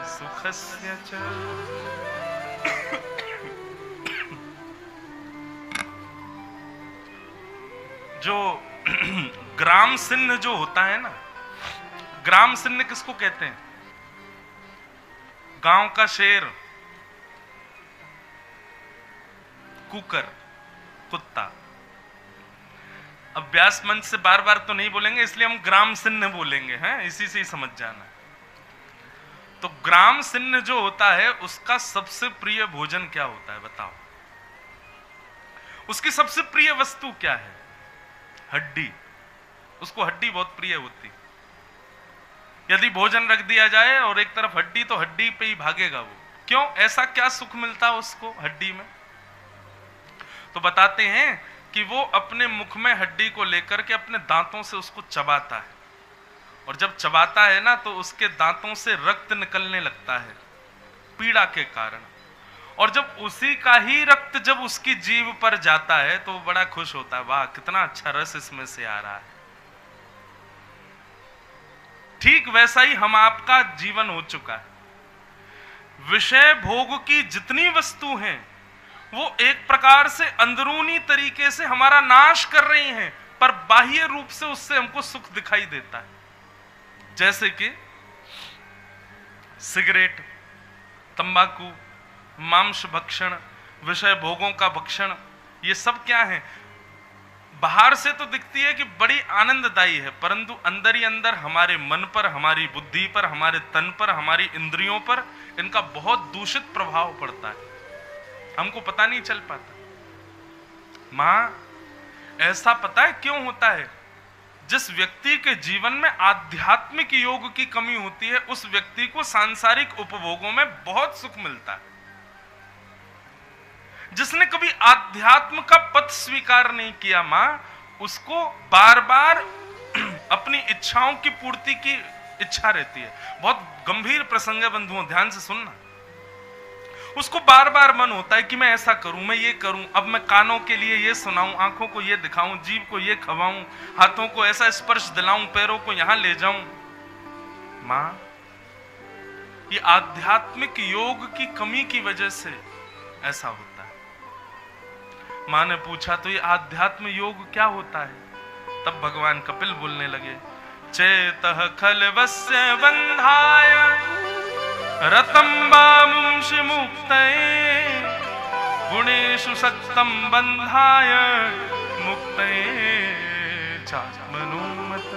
सुखस्य च। जो ग्राम सिन्न जो होता है ना, ग्राम सिन्न किसको कहते हैं? गांव का शेर, कुकर, कुत्ता। अब व्यास मंच से बार बार तो नहीं बोलेंगे, इसलिए हम ग्राम सिन्न बोलेंगे, हैं? इसी से ही समझ जाना। तो ग्राम सिन्न जो होता है उसका सबसे प्रिय भोजन क्या होता है बताओ? उसकी सबसे प्रिय वस्तु क्या है? हड्डी। उसको हड्डी बहुत प्रिय होती। यदि भोजन रख दिया जाए और एक तरफ हड्डी, तो हड्डी पे ही भागेगा वो। क्यों? ऐसा क्या सुख मिलता है उसको हड्डी में? तो बताते हैं कि वो अपने मुख में हड्डी को लेकर के अपने दांतों से उसको चबाता है, और जब चबाता है ना तो उसके दांतों से रक्त निकलने लगता है पीड़ा के कारण। और जब उसी का ही रक्त जब उसकी जीभ पर जाता है तो बड़ा खुश होता है, वाह कितना अच्छा रस इसमें से आ रहा है। ठीक वैसा ही हम आपका जीवन हो चुका है। विषय भोग की जितनी वस्तु हैं वो एक प्रकार से अंदरूनी तरीके से हमारा नाश कर रही हैं, पर बाह्य रूप से उससे हमको सुख दिखाई देता है। जैसे कि सिगरेट, तंबाकू, मांस भक्षण, विषय भोगों का भक्षण, ये सब क्या है? बाहर से तो दिखती है कि बड़ी आनंददायी है, परंतु अंदर ही अंदर हमारे मन पर, हमारी बुद्धि पर, हमारे तन पर, हमारी इंद्रियों पर इनका बहुत दूषित प्रभाव पड़ता है। हमको पता नहीं चल पाता। मां, ऐसा पता है क्यों होता है? जिस व्यक्ति के जीवन में आध्यात्मिक योग की कमी होती है, उस व्यक्ति को सांसारिक उपभोगों में बहुत सुख मिलता है। जिसने कभी आध्यात्म का पथ स्वीकार नहीं किया मां, उसको बार बार अपनी इच्छाओं की पूर्ति की इच्छा रहती है। बहुत गंभीर प्रसंग है बंधुओं, ध्यान से सुनना। उसको बार बार मन होता है कि मैं ऐसा करूं, मैं ये करूं, अब मैं कानों के लिए ये सुनाऊं, आंखों को ये दिखाऊं, जीभ को ये खवाऊं, हाथों को ऐसा स्पर्श दिलाऊं, पैरों को यहां ले जाऊं। मां, ये आध्यात्मिक योग की कमी की वजह से ऐसा होता है। मां ने पूछा, तो ये आध्यात्म योग क्या होता है? तब भगवान कपिल बोलने लगे, चेतः खलवस्य बंधाय रतंबामुंषि मुक्तये गुणेषु सक्तं बंधाय मुक्तये चात्मनोमत।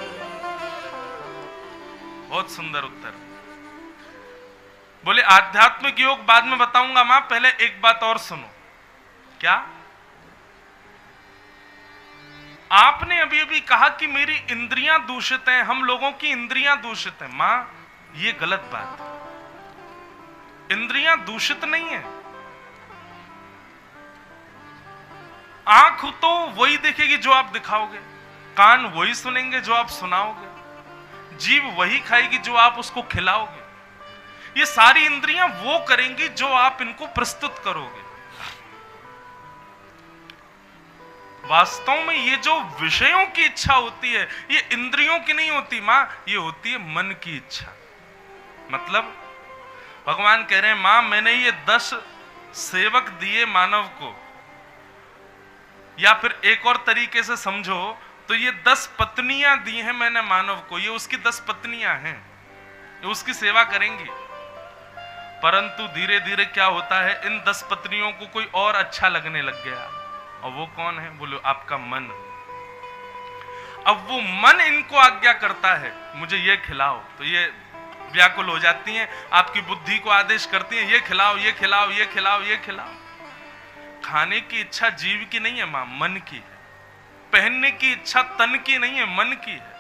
बहुत सुंदर उत्तर। बोले आध्यात्मिक योग बाद में बताऊंगा मां, पहले एक बात और सुनो। क्या? आपने अभी अभी कहा कि मेरी इंद्रियां दूषित हैं, हम लोगों की इंद्रियां दूषित हैं। मां, ये गलत बात है। इंद्रियां दूषित नहीं है। आंख तो वही देखेगी जो आप दिखाओगे, कान वही सुनेंगे जो आप सुनाओगे, जीभ वही खाएगी जो आप उसको खिलाओगे। ये सारी इंद्रियां वो करेंगी जो आप इनको प्रस्तुत करोगे। वास्तव में ये जो विषयों की इच्छा होती है, ये इंद्रियों की नहीं होती मां, ये होती है मन की इच्छा। मतलब भगवान कह रहे हैं, मां मैंने ये 10 सेवक दिए मानव को, या फिर एक और तरीके से समझो तो ये 10 पत्नियां दी हैं मैंने मानव को, ये उसकी 10 पत्नियां हैं, ये उसकी सेवा करेंगी। परंतु धीरे धीरे क्या होता है, इन 10 पत्नियों को कोई और अच्छा लगने लग गया। और वो कौन है? बोलो आपका मन। अब वो मन इनको आज्ञा करता है मुझे ये खिलाओ, तो ये व्याकुल हो जाती हैं, आपकी बुद्धि को आदेश करती हैं ये खिलाओ, ये खिलाओ, ये खिलाओ, ये खिलाओ। खाने की इच्छा जीव की नहीं है मां, मन की है। पहनने की इच्छा तन की नहीं है, मन की है।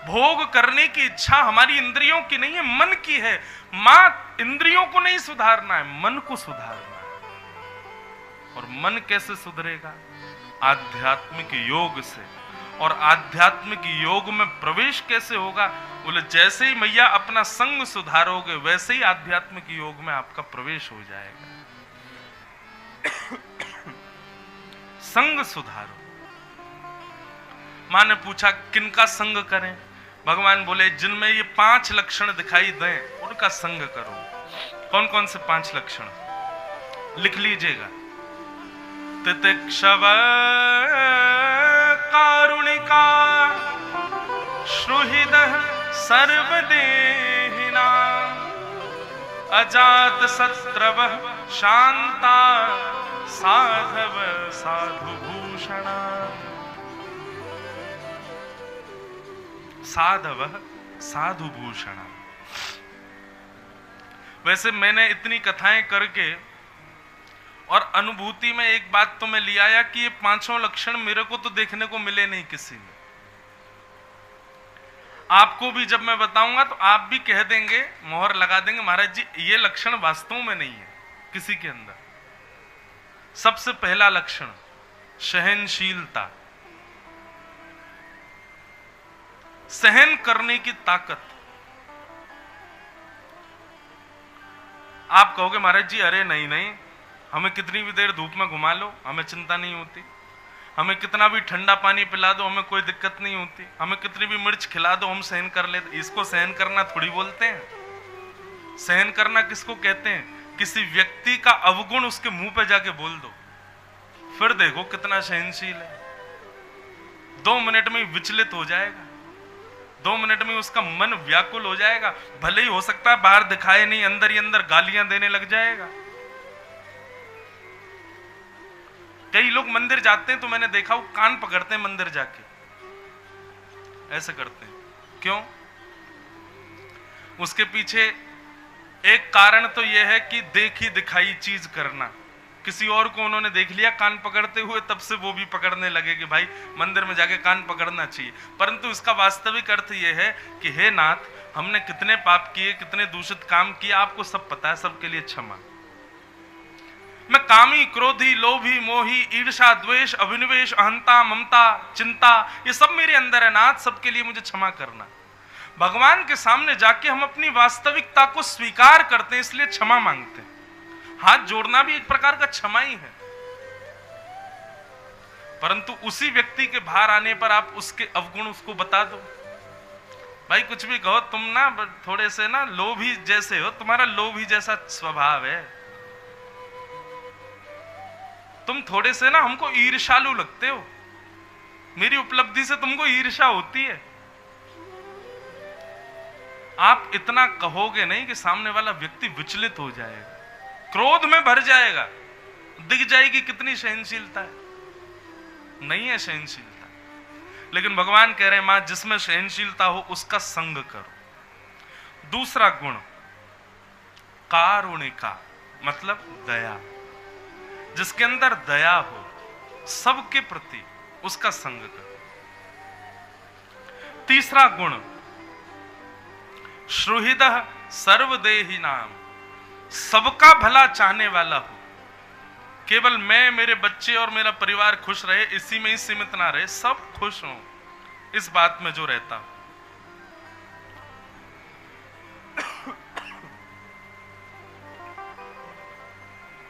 भोग करने की इच्छा हमारी इंद्रियों की नहीं है, मन की है। मां इंद्रियों को नहीं सुधारना है, मन को सुधारना है। और मन कैसे सुधरेगा? आध्यात्मिक योग से। और आध्यात्मिक योग में प्रवेश कैसे होगा? बोले जैसे ही मैया अपना संग सुधारोगे वैसे ही आध्यात्मिक योग में आपका प्रवेश हो जाएगा। संग सुधारो। मां ने पूछा किनका संग करें? भगवान बोले जिनमें ये 5 लक्षण दिखाई दें उनका संग करो। कौन कौन से 5 लक्षण? लिख लीजिएगा। तितिक्षव कारुणिका श्रुहृदः सर्वदेहिना अजात शत्रवः शांता साधव साधुभूषणा। साधव साधुभूषणा। वैसे मैंने इतनी कथाएं करके और अनुभूति में एक बात तो मैं ले आया कि ये 5 लक्षण मेरे को तो देखने को मिले नहीं किसी में। आपको भी जब मैं बताऊंगा तो आप भी कह देंगे, मोहर लगा देंगे, महाराज जी ये लक्षण वास्तव में नहीं है किसी के अंदर। सबसे पहला लक्षण सहनशीलता, सहन करने की ताकत। आप कहोगे महाराज जी अरे नहीं नहीं, हमें कितनी भी देर धूप में घुमा लो हमें चिंता नहीं होती, हमें कितना भी ठंडा पानी पिला दो हमें कोई दिक्कत नहीं होती, हमें कितनी भी मिर्च खिला दो हम सहन कर लेते। इसको सहन करना थोड़ी बोलते हैं। सहन करना किसको कहते हैं? किसी व्यक्ति का अवगुण उसके मुंह पे जाके बोल दो, फिर देखो कितना सहनशील है। 2 मिनट में विचलित हो जाएगा, 2 मिनट में उसका मन व्याकुल हो जाएगा। भले ही हो सकता है बाहर दिखाए नहीं, अंदर ही अंदर गालियां देने लग जाएगा। कई लोग मंदिर जाते हैं तो मैंने देखा वो कान पकड़ते हैं मंदिर जाके, ऐसे करते हैं। क्यों? उसके पीछे एक कारण तो यह है कि देखी दिखाई चीज करना। किसी और को उन्होंने देख लिया कान पकड़ते हुए, तब से वो भी पकड़ने लगे कि भाई मंदिर में जाके कान पकड़ना चाहिए। परंतु इसका वास्तविक अर्थ यह है कि हे नाथ, हमने कितने पाप किए, कितने दूषित काम किए, आपको सब पता है, सबके लिए क्षमा। मैं कामी, क्रोधी, लोभी, मोही, ईर्षा, द्वेष, अभिनिवेश, अहंता, ममता, चिंता, ये सब मेरे अंदर है नाथ, सबके लिए मुझे क्षमा करना। भगवान के सामने जाके हम अपनी वास्तविकता को स्वीकार करते हैं, इसलिए क्षमा मांगते हैं। हाथ जोड़ना भी एक प्रकार का क्षमा ही है। परंतु उसी व्यक्ति के बाहर आने पर आप उसके अवगुण उसको बता दो। भाई कुछ भी कहो, तुम ना थोड़े से ना लोभी जैसे हो, तुम्हारा लोभी जैसा स्वभाव है, तुम थोड़े से ना हमको ईर्ष्यालु लगते हो, मेरी उपलब्धि से तुमको ईर्ष्या होती है। आप इतना कहोगे नहीं कि सामने वाला व्यक्ति विचलित हो जाएगा, क्रोध में भर जाएगा, दिख जाएगी कितनी सहनशीलता है। नहीं है सहनशीलता। लेकिन भगवान कह रहे हैं मां जिसमें सहनशीलता हो उसका संग करो। दूसरा गुण कारुणिका, मतलब दया। जिसके अंदर दया हो सबके प्रति, उसका संग करो। तीसरा गुण श्रुहृदः सर्वदेही नाम, सबका भला चाहने वाला हो। केवल मैं, मेरे बच्चे और मेरा परिवार खुश रहे इसी में ही सीमित ना रहे, सब खुश हो, इस बात में जो रहता हो।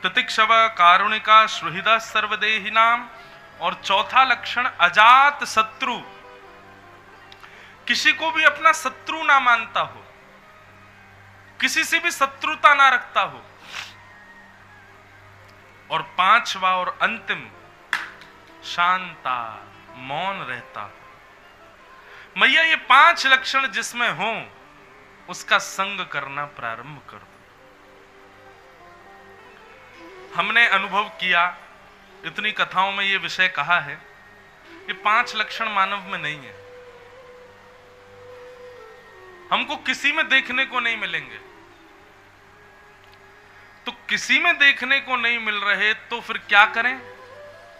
तितिक्षव कारुणिका श्रुहृदः सर्वदेही नाम। और चौथा लक्षण अजात शत्रु, किसी को भी अपना शत्रु ना मानता हो, किसी से भी शत्रुता ना रखता हो। और 5वां और अंतिम शांता, मौन रहता। मैया ये 5 लक्षण जिसमें हो उसका संग करना प्रारंभ कर दो। हमने अनुभव किया, इतनी कथाओं में ये विषय कहा है, ये 5 लक्षण मानव में नहीं है, हमको किसी में देखने को नहीं मिलेंगे। तो किसी में देखने को नहीं मिल रहे तो फिर क्या करें?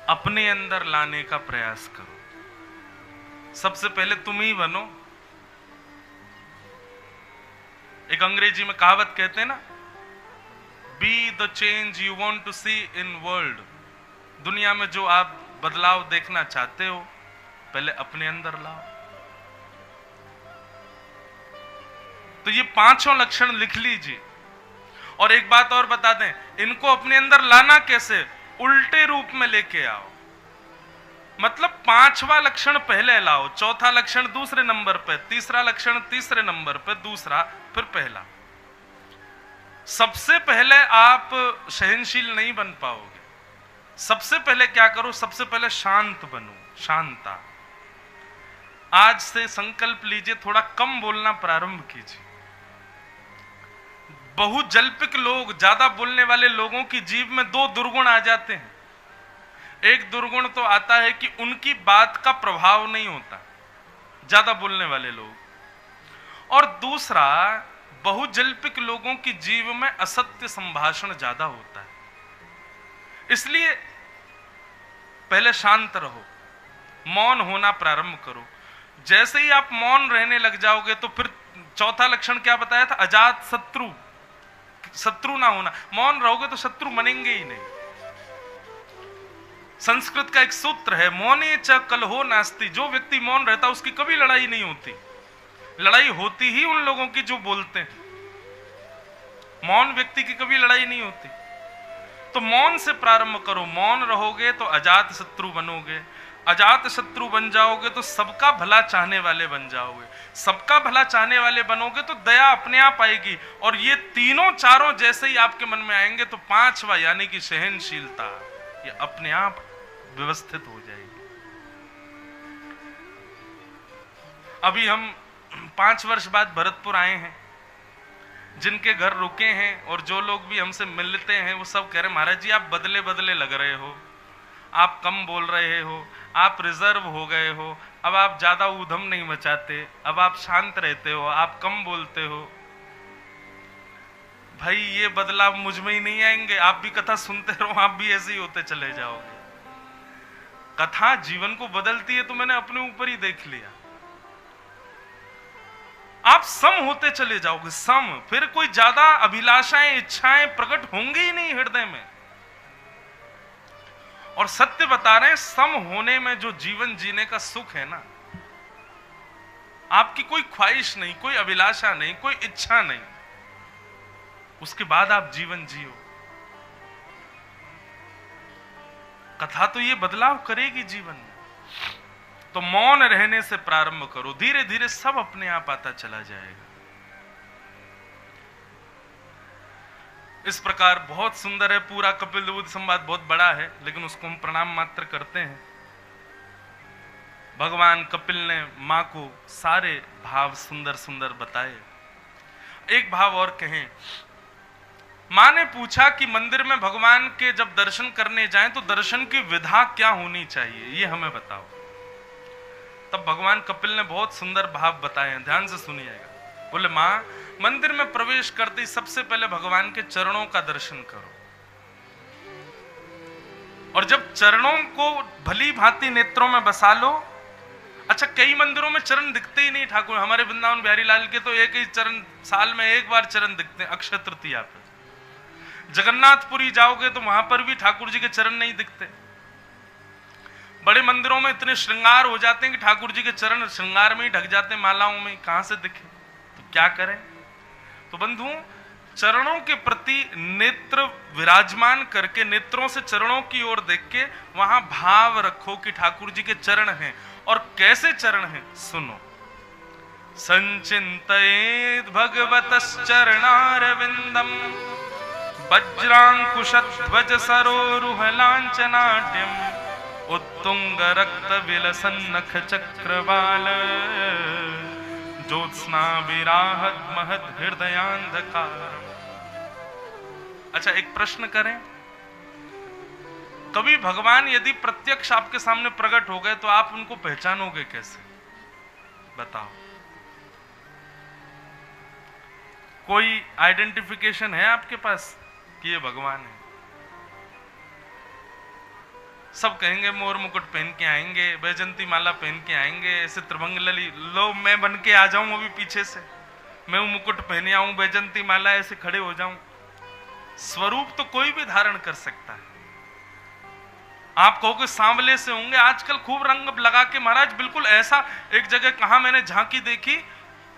अपने अंदर लाने का प्रयास करो। सबसे पहले तुम ही बनो। एक अंग्रेजी में कहावत कहते हैं ना, be the change you want to see in world. दुनिया में जो आप बदलाव देखना चाहते हो पहले अपने अंदर लाओ। तो ये 5 लक्षण लिख लीजिए। और एक बात और बता दें, इनको अपने अंदर लाना कैसे? उल्टे रूप में लेके आओ। मतलब 5वां लक्षण पहले लाओ, चौथा लक्षण दूसरे नंबर पे, तीसरा लक्षण तीसरे नंबर पे, दूसरा फिर पहला। सबसे पहले आप सहनशील नहीं बन पाओगे। सबसे पहले क्या करो? सबसे पहले शांत बनो, शांता। आज से संकल्प लीजिए, थोड़ा कम बोलना प्रारंभ कीजिए। बहुत जल्पिक लोग, ज्यादा बोलने वाले लोगों की जीभ में 2 दुर्गुण आ जाते हैं। एक दुर्गुण तो आता है कि उनकी बात का प्रभाव नहीं होता, ज्यादा बोलने वाले लोग। और दूसरा, बहुत जल्पिक लोगों की जीभ में असत्य संभाषण ज्यादा होता है। इसलिए पहले शांत रहो, मौन होना प्रारंभ करो। जैसे ही आप मौन रहने लग जाओगे तो फिर चौथा लक्षण क्या बताया था? अजात शत्रु, शत्रु ना होना। मौन रहोगे तो शत्रु बनेंगे ही नहीं। संस्कृत का एक सूत्र है, मौने च कलहो नास्ति। जो व्यक्ति मौन रहता उसकी कभी लड़ाई नहीं होती। लड़ाई होती ही उन लोगों की जो बोलते हैं। मौन व्यक्ति की कभी लड़ाई नहीं होती। तो मौन से प्रारंभ करो। मौन रहोगे तो अजात शत्रु बनोगे। अजात शत्रु बन जाओगे तो सबका भला चाहने वाले बन जाओगे। सबका भला चाहने वाले बनोगे तो दया अपने आप आएगी। और ये तीनों चारों जैसे ही आपके मन में आएंगे तो 5वां यानी कि सहनशीलता, ये अपने आप व्यवस्थित हो जाएगी। अभी हम 5 वर्ष बाद भरतपुर आए हैं। जिनके घर रुके हैं और जो लोग भी हमसे मिलते हैं वो सब कह रहे, महाराज जी आप बदले बदले लग रहे हो, आप कम बोल रहे हो, आप रिजर्व हो गए हो, अब आप ज्यादा ऊधम नहीं मचाते, अब आप शांत रहते हो, आप कम बोलते हो। भाई ये बदलाव मुझ में ही नहीं आएंगे। आप भी कथा सुनते रहो, आप भी ऐसे ही होते चले जाओगे। कथा जीवन को बदलती है तो मैंने अपने ऊपर ही देख लिया। आप सम होते चले जाओगे, सम। फिर कोई ज्यादा अभिलाषाएं, इच्छाएं प्रकट होंगी ही नहीं हृदय में। और सत्य बता रहे हैं, सम होने में जो जीवन जीने का सुख है ना, आपकी कोई ख्वाहिश नहीं, कोई अभिलाषा नहीं, कोई इच्छा नहीं, उसके बाद आप जीवन जियो। कथा तो ये बदलाव करेगी जीवन में। तो मौन रहने से प्रारंभ करो, धीरे धीरे सब अपने आप आता चला जाएगा। इस प्रकार बहुत सुंदर है पूरा कपिल देव संवाद, बहुत बड़ा है लेकिन उसको हम प्रणाम मात्र करते हैं। भगवान कपिल ने मां को सारे भाव सुंदर सुंदर बताए। एक भाव और कहें, मां ने पूछा कि मंदिर में भगवान के जब दर्शन करने जाएं तो दर्शन की विधा क्या होनी चाहिए, ये हमें बताओ। तब भगवान कपिल ने बहुत सुंदर भाव बताए हैं, ध्यान से सुनिएगा। बोले, मां मंदिर में प्रवेश करते ही सबसे पहले भगवान के चरणों का दर्शन करो। और जब चरणों को भली भांति नेत्रों में बसा लो। अच्छा, कई मंदिरों में चरण दिखते ही नहीं ठाकुर। हमारे वृंदावन बिहारी लाल के तो एक ही चरण, साल में एक बार चरण दिखते हैं, अक्षय तृतीया पर। जगन्नाथपुरी जाओगे तो वहां पर भी ठाकुर जी के चरण नहीं दिखते। बड़े मंदिरों में इतने श्रृंगार हो जाते हैं कि ठाकुर जी के चरण श्रृंगार में ही ढक जाते हैं, मालाओं में, कहां से दिखे। तो क्या करें? तो बंधु, चरणों के प्रति नेत्र विराजमान करके, नेत्रों से चरणों की ओर देख के वहां भाव रखो कि ठाकुर जी के चरण हैं। और कैसे चरण हैं सुनो। संचिंतयेत् भगवतश्चरणारविंदम वज्रांकुशध्वज सरोरुह लांछनाट्यम उत्तुंग रक्त विलसन नख चक्रवाल, ज्योत्स्ना विराहत महत हृदयांधकार। अच्छा, एक प्रश्न करें, कभी भगवान यदि प्रत्यक्ष आपके सामने प्रकट हो गए तो आप उनको पहचानोगे कैसे? बताओ, कोई आइडेंटिफिकेशन है आपके पास कि ये भगवान है? सब कहेंगे मोर मुकुट पहन के आएंगे, वैजंती माला पहन के आएंगे, ऐसे त्रिभंग लली, लो मैं बन के आ जाऊं अभी पीछे से, मैं वो मुकुट पहने आऊं, वैजंती माला ऐसे खड़े हो जाऊं। स्वरूप तो कोई भी धारण कर सकता है। आप कहोगे सांवले से होंगे, आजकल खूब रंग लगा के महाराज, बिल्कुल ऐसा। एक जगह कहा मैंने झांकी देखी,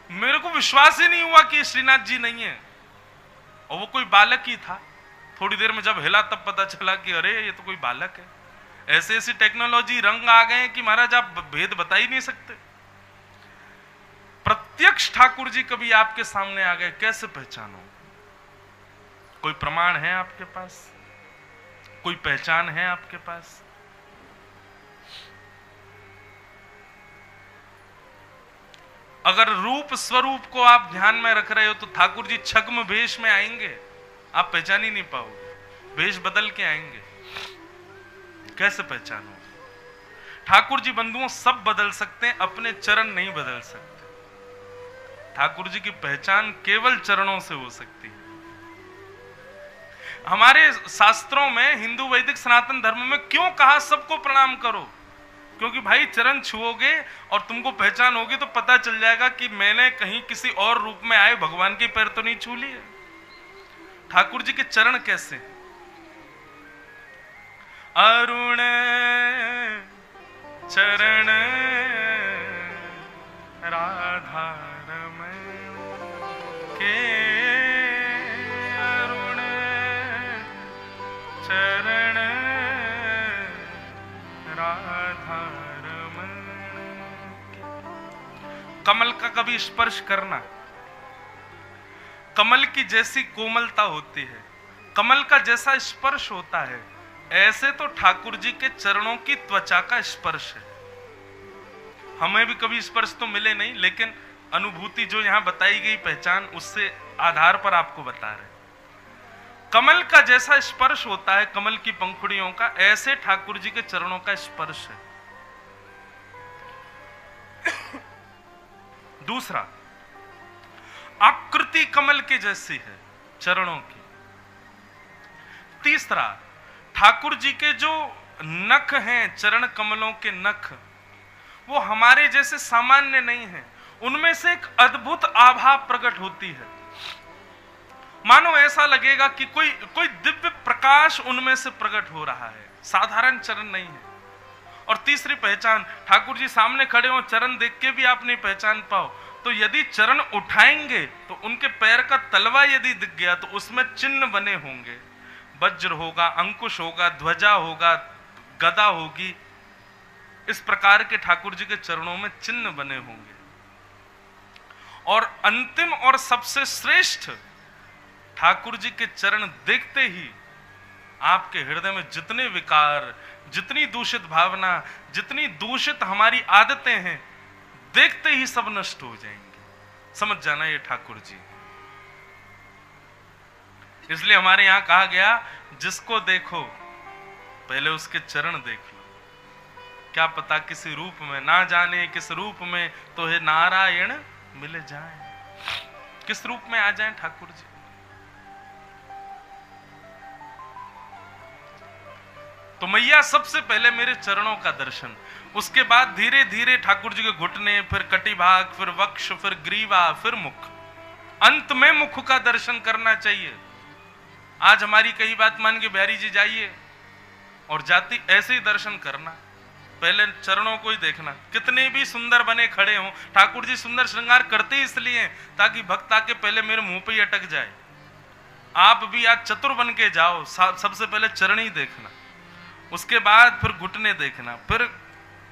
मेरे को विश्वास ही नहीं हुआ कि श्रीनाथ जी नहीं है, और वो कोई बालक ही था। थोड़ी देर में जब हिला तब पता चला कि अरे ये तो कोई बालक है। ऐसे ऐसी टेक्नोलॉजी, रंग आ गए कि महाराज आप भेद बता ही नहीं सकते। प्रत्यक्ष ठाकुर जी कभी आपके सामने आ गए, कैसे पहचानो? कोई प्रमाण है आपके पास? कोई पहचान है आपके पास? अगर रूप स्वरूप को आप ध्यान में रख रहे हो तो ठाकुर जी छद्म वेश में आएंगे, आप पहचान ही नहीं पाओगे, वेश बदल के आएंगे, कैसे पहचानो? ठाकुर जी बंधुओं सब बदल सकते हैं, अपने चरण नहीं बदल सकते। ठाकुर जी की पहचान केवल चरणों से हो सकती है। हमारे शास्त्रों में, हिंदू वैदिक सनातन धर्म में क्यों कहा सबको प्रणाम करो? क्योंकि भाई चरण छुओगे और तुमको पहचान होगी तो पता चल जाएगा कि मैंने कहीं किसी और रूप में आए भगवान के पैर तो नहीं छू लिए। ठाकुर जी के चरण कैसे? अरुण चरण राधा रमण के, अरुण चरण राधा रमण के। कमल का कभी स्पर्श करना, कमल की जैसी कोमलता होती है, कमल का जैसा स्पर्श होता है, ऐसे तो ठाकुर जी के चरणों की त्वचा का स्पर्श है। हमें भी कभी स्पर्श तो मिले नहीं, लेकिन अनुभूति जो यहां बताई गई पहचान, उससे आधार पर आपको बता रहे। कमल का जैसा स्पर्श होता है कमल की पंखुड़ियों का, ऐसे ठाकुर जी के चरणों का स्पर्श है। दूसरा, आकृति कमल के जैसी है चरणों की। तीसरा, ठाकुर जी के जो नख हैं, चरण कमलों के नख, वो हमारे जैसे सामान्य नहीं है, उनमें से एक अद्भुत आभा प्रकट होती है। मानो ऐसा लगेगा कि कोई दिव्य प्रकाश उनमें से प्रकट हो रहा है, साधारण चरण नहीं है। और तीसरी पहचान, ठाकुर जी सामने खड़े हो, चरण देख के भी आप नहीं पहचान पाओ, तो यदि चरण उठाएंगे तो उनके पैर का तलवा यदि दिख गया तो उसमें चिन्ह बने होंगे, वज्र होगा, अंकुश होगा, ध्वजा होगा, गदा होगी। इस प्रकार के ठाकुर जी के चरणों में चिन्ह बने होंगे। और अंतिम और सबसे श्रेष्ठ, ठाकुर जी के चरण देखते ही आपके हृदय में जितने विकार, जितनी दूषित भावना, जितनी दूषित हमारी आदतें हैं, देखते ही सब नष्ट हो जाएंगे। समझ जाना ये ठाकुर जी। इसलिए हमारे यहां कहा गया, जिसको देखो पहले उसके चरण देख लो। क्या पता किसी रूप में, ना जाने किस रूप में तो हे नारायण मिल जाए, किस रूप में आ जाए ठाकुर जी। तो मैया सबसे पहले मेरे चरणों का दर्शन, उसके बाद धीरे धीरे ठाकुर जी के घुटने, फिर कटिभाग, फिर वक्ष, फिर ग्रीवा, फिर मुख, अंत में मुख का दर्शन करना चाहिए। आज हमारी कई बात मान के बिहारी जी जाइए और जाति ऐसे ही दर्शन करना, पहले चरणों को ही देखना। कितने भी सुंदर बने खड़े हों, ठाकुर जी सुंदर श्रृंगार करते इसलिए ताकि भक्त आके पहले मेरे मुंह पे ही अटक जाए। आप भी आज चतुर बन के जाओ, सबसे पहले चरण ही देखना, उसके बाद फिर घुटने देखना, फिर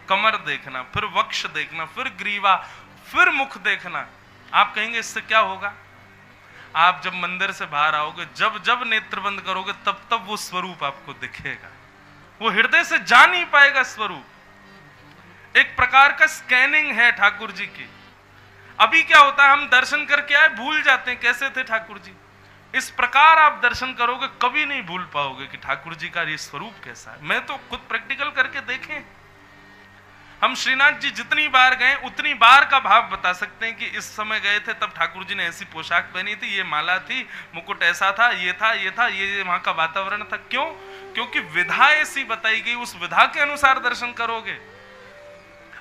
कमर देखना, फिर वक्ष देखना, फिर ग्रीवा, फिर मुख देखना। आप कहेंगे इससे क्या होगा? आप जब मंदिर से बाहर आओगे, जब जब नेत्र बंद करोगे, तब तब वो स्वरूप आपको दिखेगा। वो हृदय से जा नहीं पाएगा स्वरूप। एक प्रकार का स्कैनिंग है ठाकुर जी की। अभी क्या होता है, हम दर्शन करके आए, भूल जाते हैं कैसे थे ठाकुर जी। इस प्रकार आप दर्शन करोगे, कभी नहीं भूल पाओगे कि ठाकुर जी का ये स्वरूप कैसा है। मैं तो खुद प्रैक्टिकल करके देखें। हम श्रीनाथ जी जितनी बार गए उतनी बार का भाव बता सकते हैं कि इस समय गए थे तब ठाकुर जी ने ऐसी पोशाक पहनी थी, ये माला थी, मुकुट ऐसा था, ये था, ये था, ये वहां का वातावरण था। क्यों? क्योंकि विधा ऐसी बताई गई, उस विधा के अनुसार दर्शन करोगे।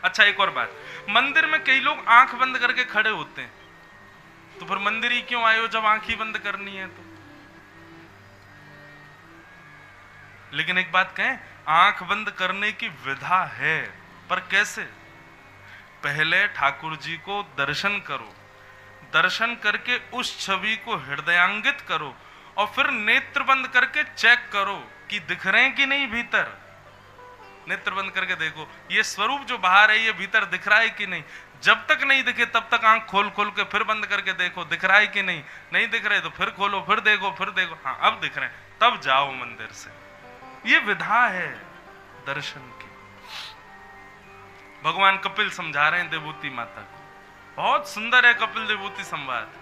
अच्छा, एक और बात, मंदिर में कई लोग आंख बंद करके खड़े होते हैं, तो फिर मंदिर ही क्यों आए हो जब आंख ही बंद करनी है तो? लेकिन एक बात कहें, आंख बंद करने की विधा है, पर कैसे? पहले ठाकुर जी को दर्शन करो, दर्शन करके उस छवि को हृदयांगित करो, और फिर नेत्र बंद करके चेक करो कि दिख रहे हैं कि नहीं भीतर। नेत्र बंद करके देखो ये स्वरूप जो बाहर है ये भीतर दिख रहा है कि नहीं। जब तक नहीं दिखे तब तक आंख खोल खोल के फिर बंद करके देखो दिख रहा है कि नहीं। नहीं दिख रहे तो फिर खोलो, फिर देखो, फिर देखो, हाँ अब दिख रहे हैं, तब जाओ मंदिर से। ये विधा है दर्शन की। भगवान कपिल समझा रहे हैं देवभूति माता को, बहुत सुंदर है कपिल देवभूति संवाद।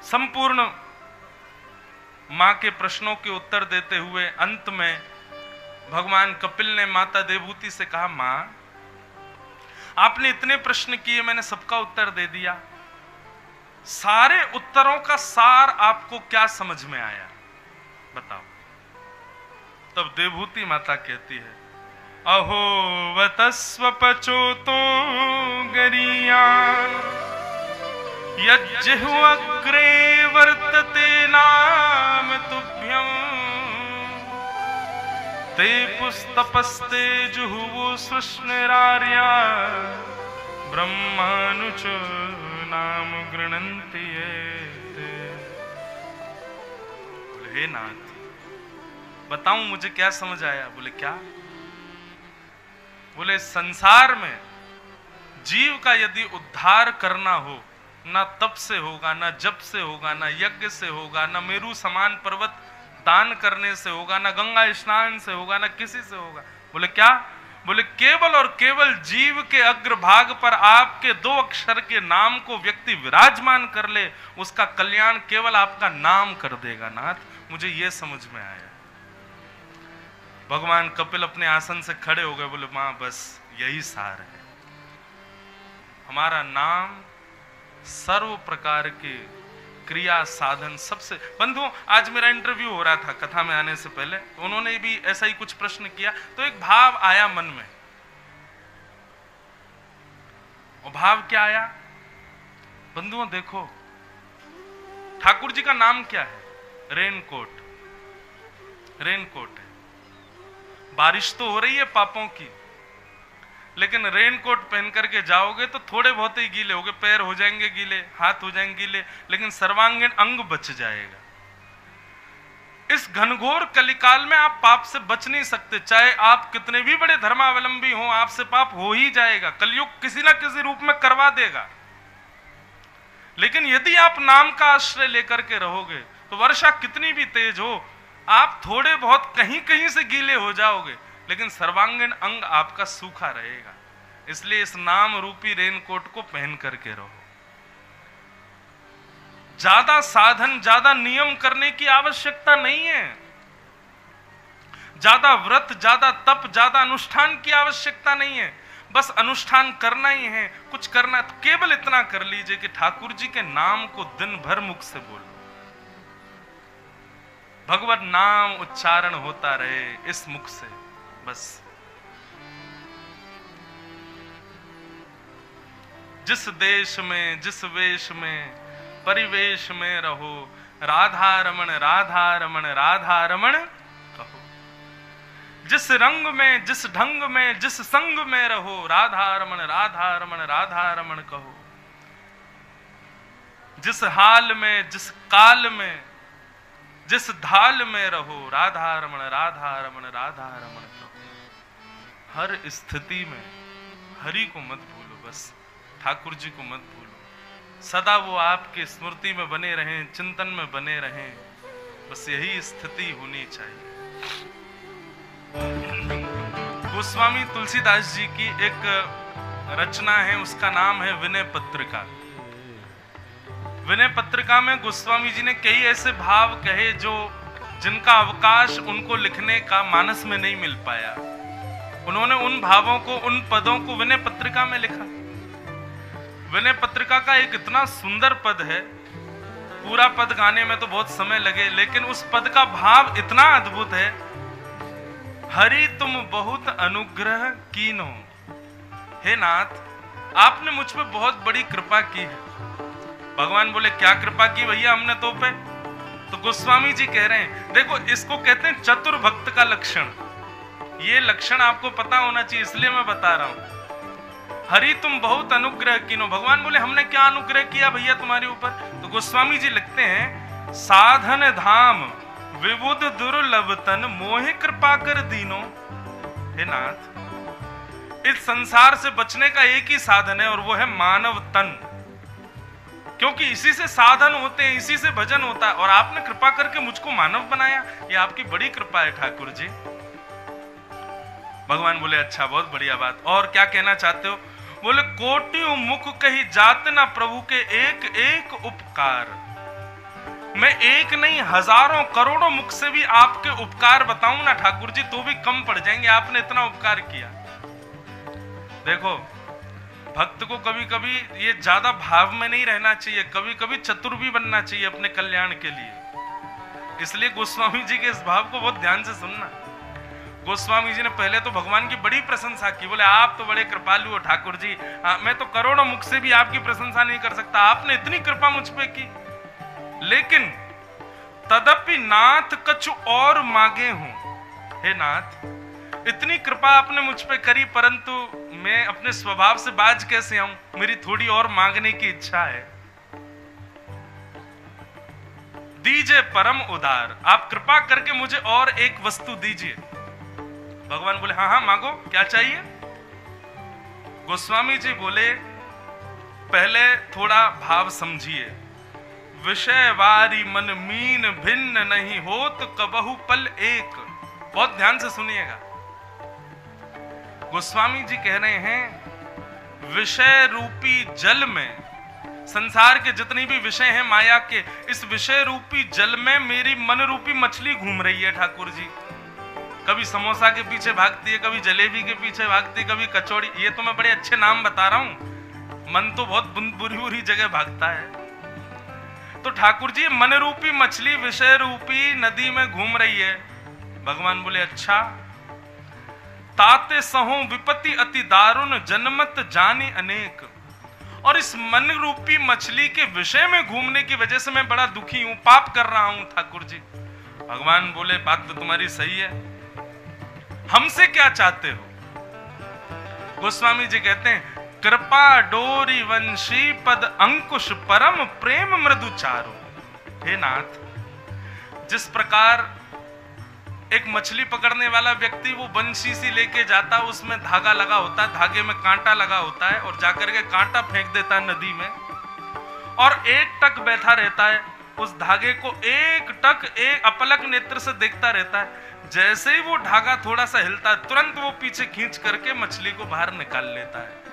संपूर्ण मां के प्रश्नों के उत्तर देते हुए अंत में भगवान कपिल ने माता देवभूति से कहा, मां आपने इतने प्रश्न किए, मैंने सबका उत्तर दे दिया, सारे उत्तरों का सार आपको क्या समझ में आया बताओ। तब देवभूति माता कहती है, अहो वतस्व पचोतो गरिया यज्जिह्वाग्रे वर्तते नाम तुभ्यं ते पुस्तपस्ते जुहुवो सृष्णिरार्या ब्रह्मानुच नाम गृणन्ति ये। बोले हे नाथ बताऊं मुझे क्या समझ आया? बोले क्या? बोले संसार में जीव का यदि उद्धार करना हो, ना तप से होगा, ना जप से होगा, ना यज्ञ से होगा, ना मेरू समान पर्वत दान करने से होगा, ना गंगा स्नान से होगा, ना किसी से होगा। बोले क्या? बोले केवल और केवल जीव के अग्रभाग पर आपके 2 अक्षर के नाम को व्यक्ति विराजमान कर ले, उसका कल्याण केवल आपका नाम कर देगा नाथ। मुझे यह समझ में आया। भगवान कपिल अपने आसन से खड़े हो गए, बोले मां बस यही सार है। हमारा नाम सर्व प्रकार के क्रिया साधन सबसे। बंधुओं, आज मेरा इंटरव्यू हो रहा था कथा में आने से पहले, तो उन्होंने भी ऐसा ही कुछ प्रश्न किया, तो एक भाव आया मन में। और भाव क्या आया? बंधुओं देखो, ठाकुर जी का नाम क्या है? रेनकोट। रेनकोट है। बारिश तो हो रही है पापों की, लेकिन रेनकोट पहन करके जाओगे तो थोड़े बहुत ही गीले होगे, पैर हो जाएंगे गीले, हाथ हो जाएंगे गीले, लेकिन सर्वांगीण अंग बच जाएगा। इस घनघोर कलिकाल में आप पाप से बच नहीं सकते, चाहे आप कितने भी बड़े धर्मावलंबी हो, आपसे पाप हो ही जाएगा। कलयुग किसी ना किसी रूप में करवा देगा। लेकिन यदि आप नाम का आश्रय लेकर के रहोगे तो वर्षा कितनी भी तेज हो, आप थोड़े बहुत कहीं कहीं से गीले हो जाओगे, लेकिन सर्वांगीण अंग आपका सूखा रहेगा। इसलिए इस नाम रूपी रेनकोट को पहन करके रहो। ज्यादा साधन, ज्यादा नियम करने की आवश्यकता नहीं है, ज्यादा व्रत, ज्यादा तप, ज्यादा अनुष्ठान की आवश्यकता नहीं है। बस अनुष्ठान करना ही है, कुछ करना तो केवल इतना कर लीजिए कि ठाकुर जी के नाम को दिन भर मुख से बोलो, भगवत नाम उच्चारण होता रहे इस मुख से, बस। जिस देश में, जिस वेश में, परिवेश में रहो, राधा रमण राधा रमण राधा रमण कहो। जिस रंग में, जिस ढंग में, जिस संग में रहो, राधा रमण राधा रमण राधा रमण कहो। जिस हाल में, जिस काल में, जिस धाल में रहो, राधा रमण राधा रमण राधा रमण कहो। हर स्थिति में हरि को मत भूलो, बस ठाकुर जी को मत भूलो। सदा वो आपके स्मृति में बने रहें, चिंतन में बने रहें, बस यही स्थिति होनी चाहिए। गोस्वामी तुलसीदास जी की एक रचना है, उसका नाम है विनय पत्रिका। विनय पत्रिका में गोस्वामी जी ने कई ऐसे भाव कहे जो जिनका अवकाश उनको लिखने का मानस में नहीं मिल पाया। उन्होंने उन भावों को, उन पदों को विनय पत्रिका में लिखा। विनय पत्रिका का एक इतना सुंदर पद है, पूरा पद गाने में तो बहुत समय लगे, लेकिन उस पद का भाव इतना अद्भुत है। हरि तुम बहुत अनुग्रह कीनो, हे नाथ आपने मुझ पे बहुत बड़ी कृपा की है। भगवान बोले क्या कृपा की भैया हमने तो पे? तो गोस्वामी जी कह रहे हैं, देखो इसको कहते हैं चतुर भक्त का लक्षण। ये लक्षण आपको पता होना चाहिए, इसलिए मैं बता रहा हूं। हरि तुम बहुत अनुग्रह कीनो, भगवान बोले हमने क्या अनुग्रह किया भैया तुम्हारे ऊपर? तो गोस्वामी जी लिखते हैं, साधन धाम विबुध दुर्लभ तन मोहे कृपा कर दीनो। हे नाथ, इस संसार से बचने का एक ही साधन है और वो है मानव तन, क्योंकि इसी से साधन होते हैं, इसी से भजन होता है, और आपने कृपा करके मुझको मानव बनाया, ये आपकी बड़ी कृपा है ठाकुर जी। भगवान बोले अच्छा, बहुत बढ़िया बात, और क्या कहना चाहते हो? बोले कोटियों मुख कही जात ना प्रभु के एक एक उपकार। मैं एक नहीं हजारों करोड़ों मुख से भी आपके उपकार बताऊं ना ठाकुर जी तो भी कम पड़ जाएंगे, आपने इतना उपकार किया। देखो भक्त को कभी कभी ये ज्यादा भाव में नहीं रहना चाहिए, कभी कभी चतुर भी बनना चाहिए अपने कल्याण के लिए। इसलिए गोस्वामी जी के इस भाव को बहुत ध्यान से सुनना। गोस्वामी जी ने पहले तो भगवान की बड़ी प्रशंसा की, बोले आप तो बड़े कृपालु हो ठाकुर जी, मैं तो करोड़ों मुख से भी आपकी प्रशंसा नहीं कर सकता, आपने इतनी कृपा मुझ पे की। लेकिन तदपि नाथ कछु और मांगे हूं, हे नाथ इतनी कृपा आपने मुझ पे करी, परंतु मैं अपने स्वभाव से बाज कैसे आऊं, मेरी थोड़ी और मांगने की इच्छा है। दीजिए परम उदार, आप कृपा करके मुझे और एक वस्तु दीजिए। भगवान बोले हाँ हाँ मांगो, क्या चाहिए? गोस्वामी जी बोले पहले थोड़ा भाव समझिए। विषय वारी मन मीन भिन्न नहीं होत कबहु पल एक। बहुत ध्यान से सुनिएगा। गोस्वामी जी कह रहे हैं विषय रूपी जल में, संसार के जितनी भी विषय हैं माया के, इस विषय रूपी जल में मेरी मन रूपी मछली घूम रही है ठाकुर जी। कभी समोसा के पीछे भागती है, कभी जलेबी के पीछे भागती है, कभी कचौड़ी। ये तो मैं बड़े अच्छे नाम बता रहा हूं, मन तो बहुत बुरी बुरी जगह भागता है। तो ठाकुर जी मन रूपी मछली विषय रूपी नदी में घूम रही है। भगवान बोले अच्छा, ताते सहो विपत्ति अति दारुण जनमत जानी अनेक। और इस मन रूपी मछली के विषय में घूमने की वजह से मैं बड़ा दुखी हूं, पाप कर रहा हूं ठाकुर जी। भगवान बोले बात तो तुम्हारी सही है, हमसे क्या चाहते हो? गोस्वामी जी कहते हैं कृपा डोरी वंशी पद अंकुश परम प्रेम मृदु चारो। हे नाथ, जिस प्रकार एक मछली पकड़ने वाला व्यक्ति वो बंशी सी लेके जाता, उसमें धागा लगा होता है, धागे में कांटा लगा होता है, और जाकर के कांटा फेंक देता है नदी में, और एक टक बैठा रहता है, उस धागे को एक टक एक अपलक नेत्र से देखता रहता है। जैसे ही वो धागा थोड़ा सा हिलता है, तुरंत वो पीछे खींच करके मछली को बाहर निकाल लेता है।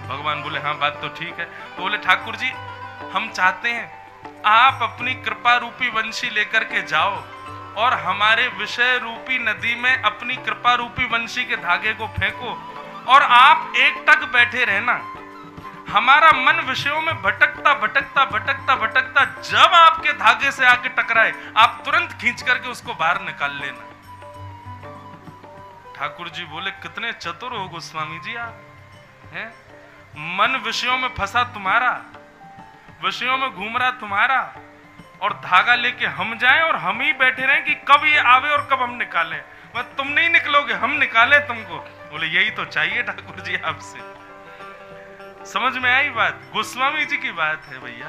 भगवान बोले हाँ बात तो ठीक है। तो बोले ठाकुर जी हम चाहते हैं आप अपनी कृपा रूपी वंशी लेकर के जाओ और हमारे विषय रूपी नदी में अपनी कृपा रूपी वंशी के धागे को फेंको, और आप एक टक बैठे रहना। हमारा मन विषयों में भटकता भटकता भटकता भटकता जब आपके धागे से आके टकराए, आप तुरंत खींच करके उसको बाहर निकाल लेना। ठाकुर जी बोले कितने चतुर हो गोस्वामी जी आप हैं। मन विषयों में फंसा तुम्हारा, विषयों में घूम रहा तुम्हारा, और धागा लेके हम जाएं और हम ही बैठे रहें कि कब ये आवे और कब हम निकालें। मत तुम नहीं निकलोगे, हम निकाले तुमको। बोले यही तो चाहिए ठाकुर जी आपसे। समझ में आई बात? गोस्वामी जी की बात है भैया।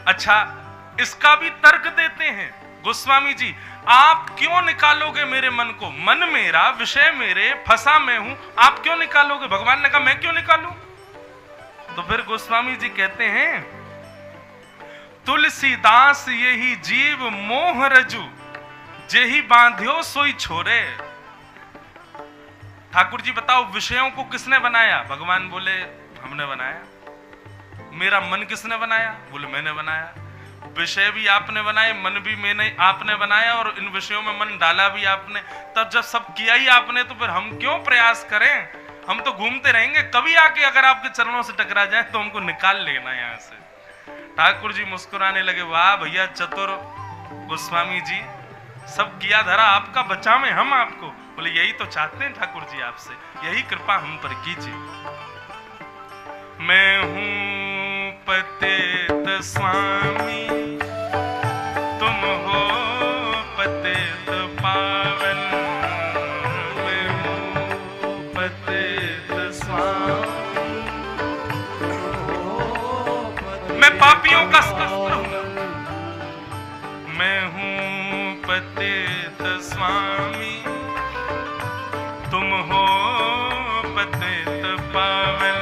अच्छा, इसका भी तर्क देते हैं गोस्वामी जी, आप क्यों निकालोगे मेरे मन को? मन मेरा, विषय मेरे, फंसा मैं हूं, आप क्यों निकालोगे? भगवान ने कहा मैं क्यों निकालूं? तो फिर गोस्वामी जी कहते हैं तुलसीदास यही जीव मोह रजू जेही बांध्यो सोई छोरे। ठाकुर जी बताओ विषयों को किसने बनाया? भगवान बोले हमने बनाया। मेरा मन किसने बनाया? बोले मैंने बनाया। विषय भी आपने बनाए, मन भी मैंने आपने बनाया, और इन विषयों में मन डाला भी आपने। तब जब सब किया ही आपने तो फिर हम क्यों प्रयास करें? हम तो घूमते रहेंगे। कभी आके अगर आपके चरणों से टकरा जाए तो हमको निकाल लेना यहाँ से। ठाकुर जी मुस्कुराने लगे, वाह भैया चतुर गोस्वामी जी, सब किया धरा आपका, बचा में हम आपको। बोले यही तो चाहते हैं ठाकुर जी आपसे, यही कृपा हम पर कीजिए। मैं हूं पतित स्वामी, तुम हो पतित पावन। मैं हूं पतित स्वामी, मैं पापियों का शस्त्र हूं। मैं हूं पतित स्वामी, तुम हो पतित पावन।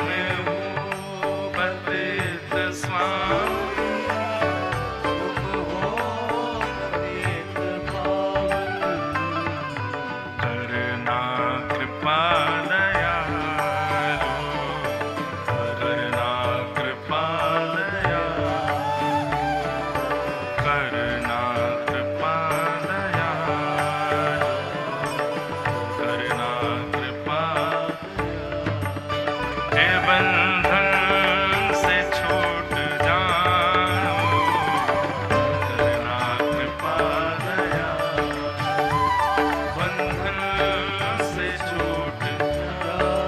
मैं हूं पतित स्वामी, तुम हो पतित पावन। करना कृपा दयालु, करना कृपा दयालु, करना कृपा दयालु, करना कृपा। हे बंधन से छूट जाओ, करना कृपा दयालु, बंधन से छूट जाओ।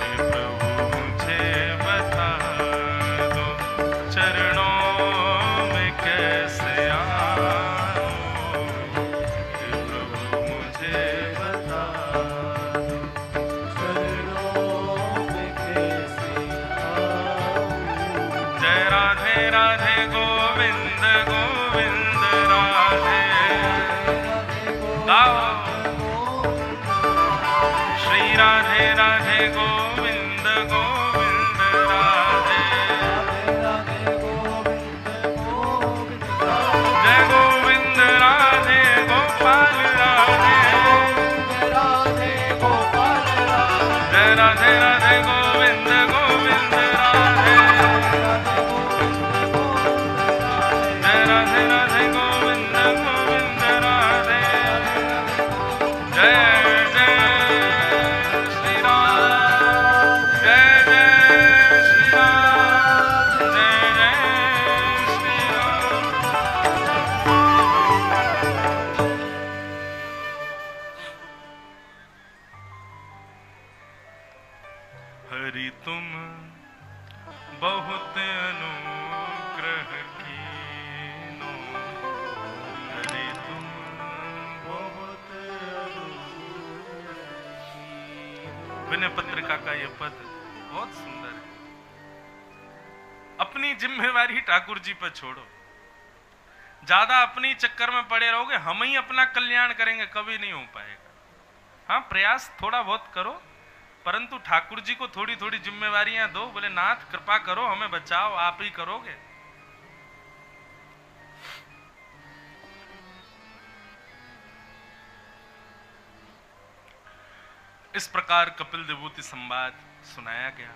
हे प्रभु मुझे बता दो, चरणों में कैसे आऊं। हे प्रभु मुझे बता दो, चरणों में कैसे आऊं। जय राधे राधे गोविंद गोविंद राधे। गाओ श्री राधे राधे गोविंद गोविंद राधे। जय गोविंद राधे गोपाल राधे। जय राधे राधे गोविंद गोविंद राधे। जय राधे राधे गोविंद गोविंद राधे। जय जय श्री राम, जय जय श्री राम, जय जय श्री राम। हरि तुम बहुत अनुग्रह कीनो, हरि तुम बहुत अनुग्रह कीनो। विनय पत्रिका का यह पद बहुत सुंदर है। अपनी जिम्मेवारी ठाकुर जी पर छोड़ो। ज्यादा अपनी चक्कर में पड़े रहोगे, हम ही अपना कल्याण करेंगे, कभी नहीं हो पाएगा। हाँ, प्रयास थोड़ा बहुत करो, परंतु ठाकुर जी को थोड़ी थोड़ी जिम्मेवारियां दो। बोले नाथ कृपा करो, हमें बचाओ, आप ही करोगे। इस प्रकार कपिल विभूति संवाद सुनाया गया।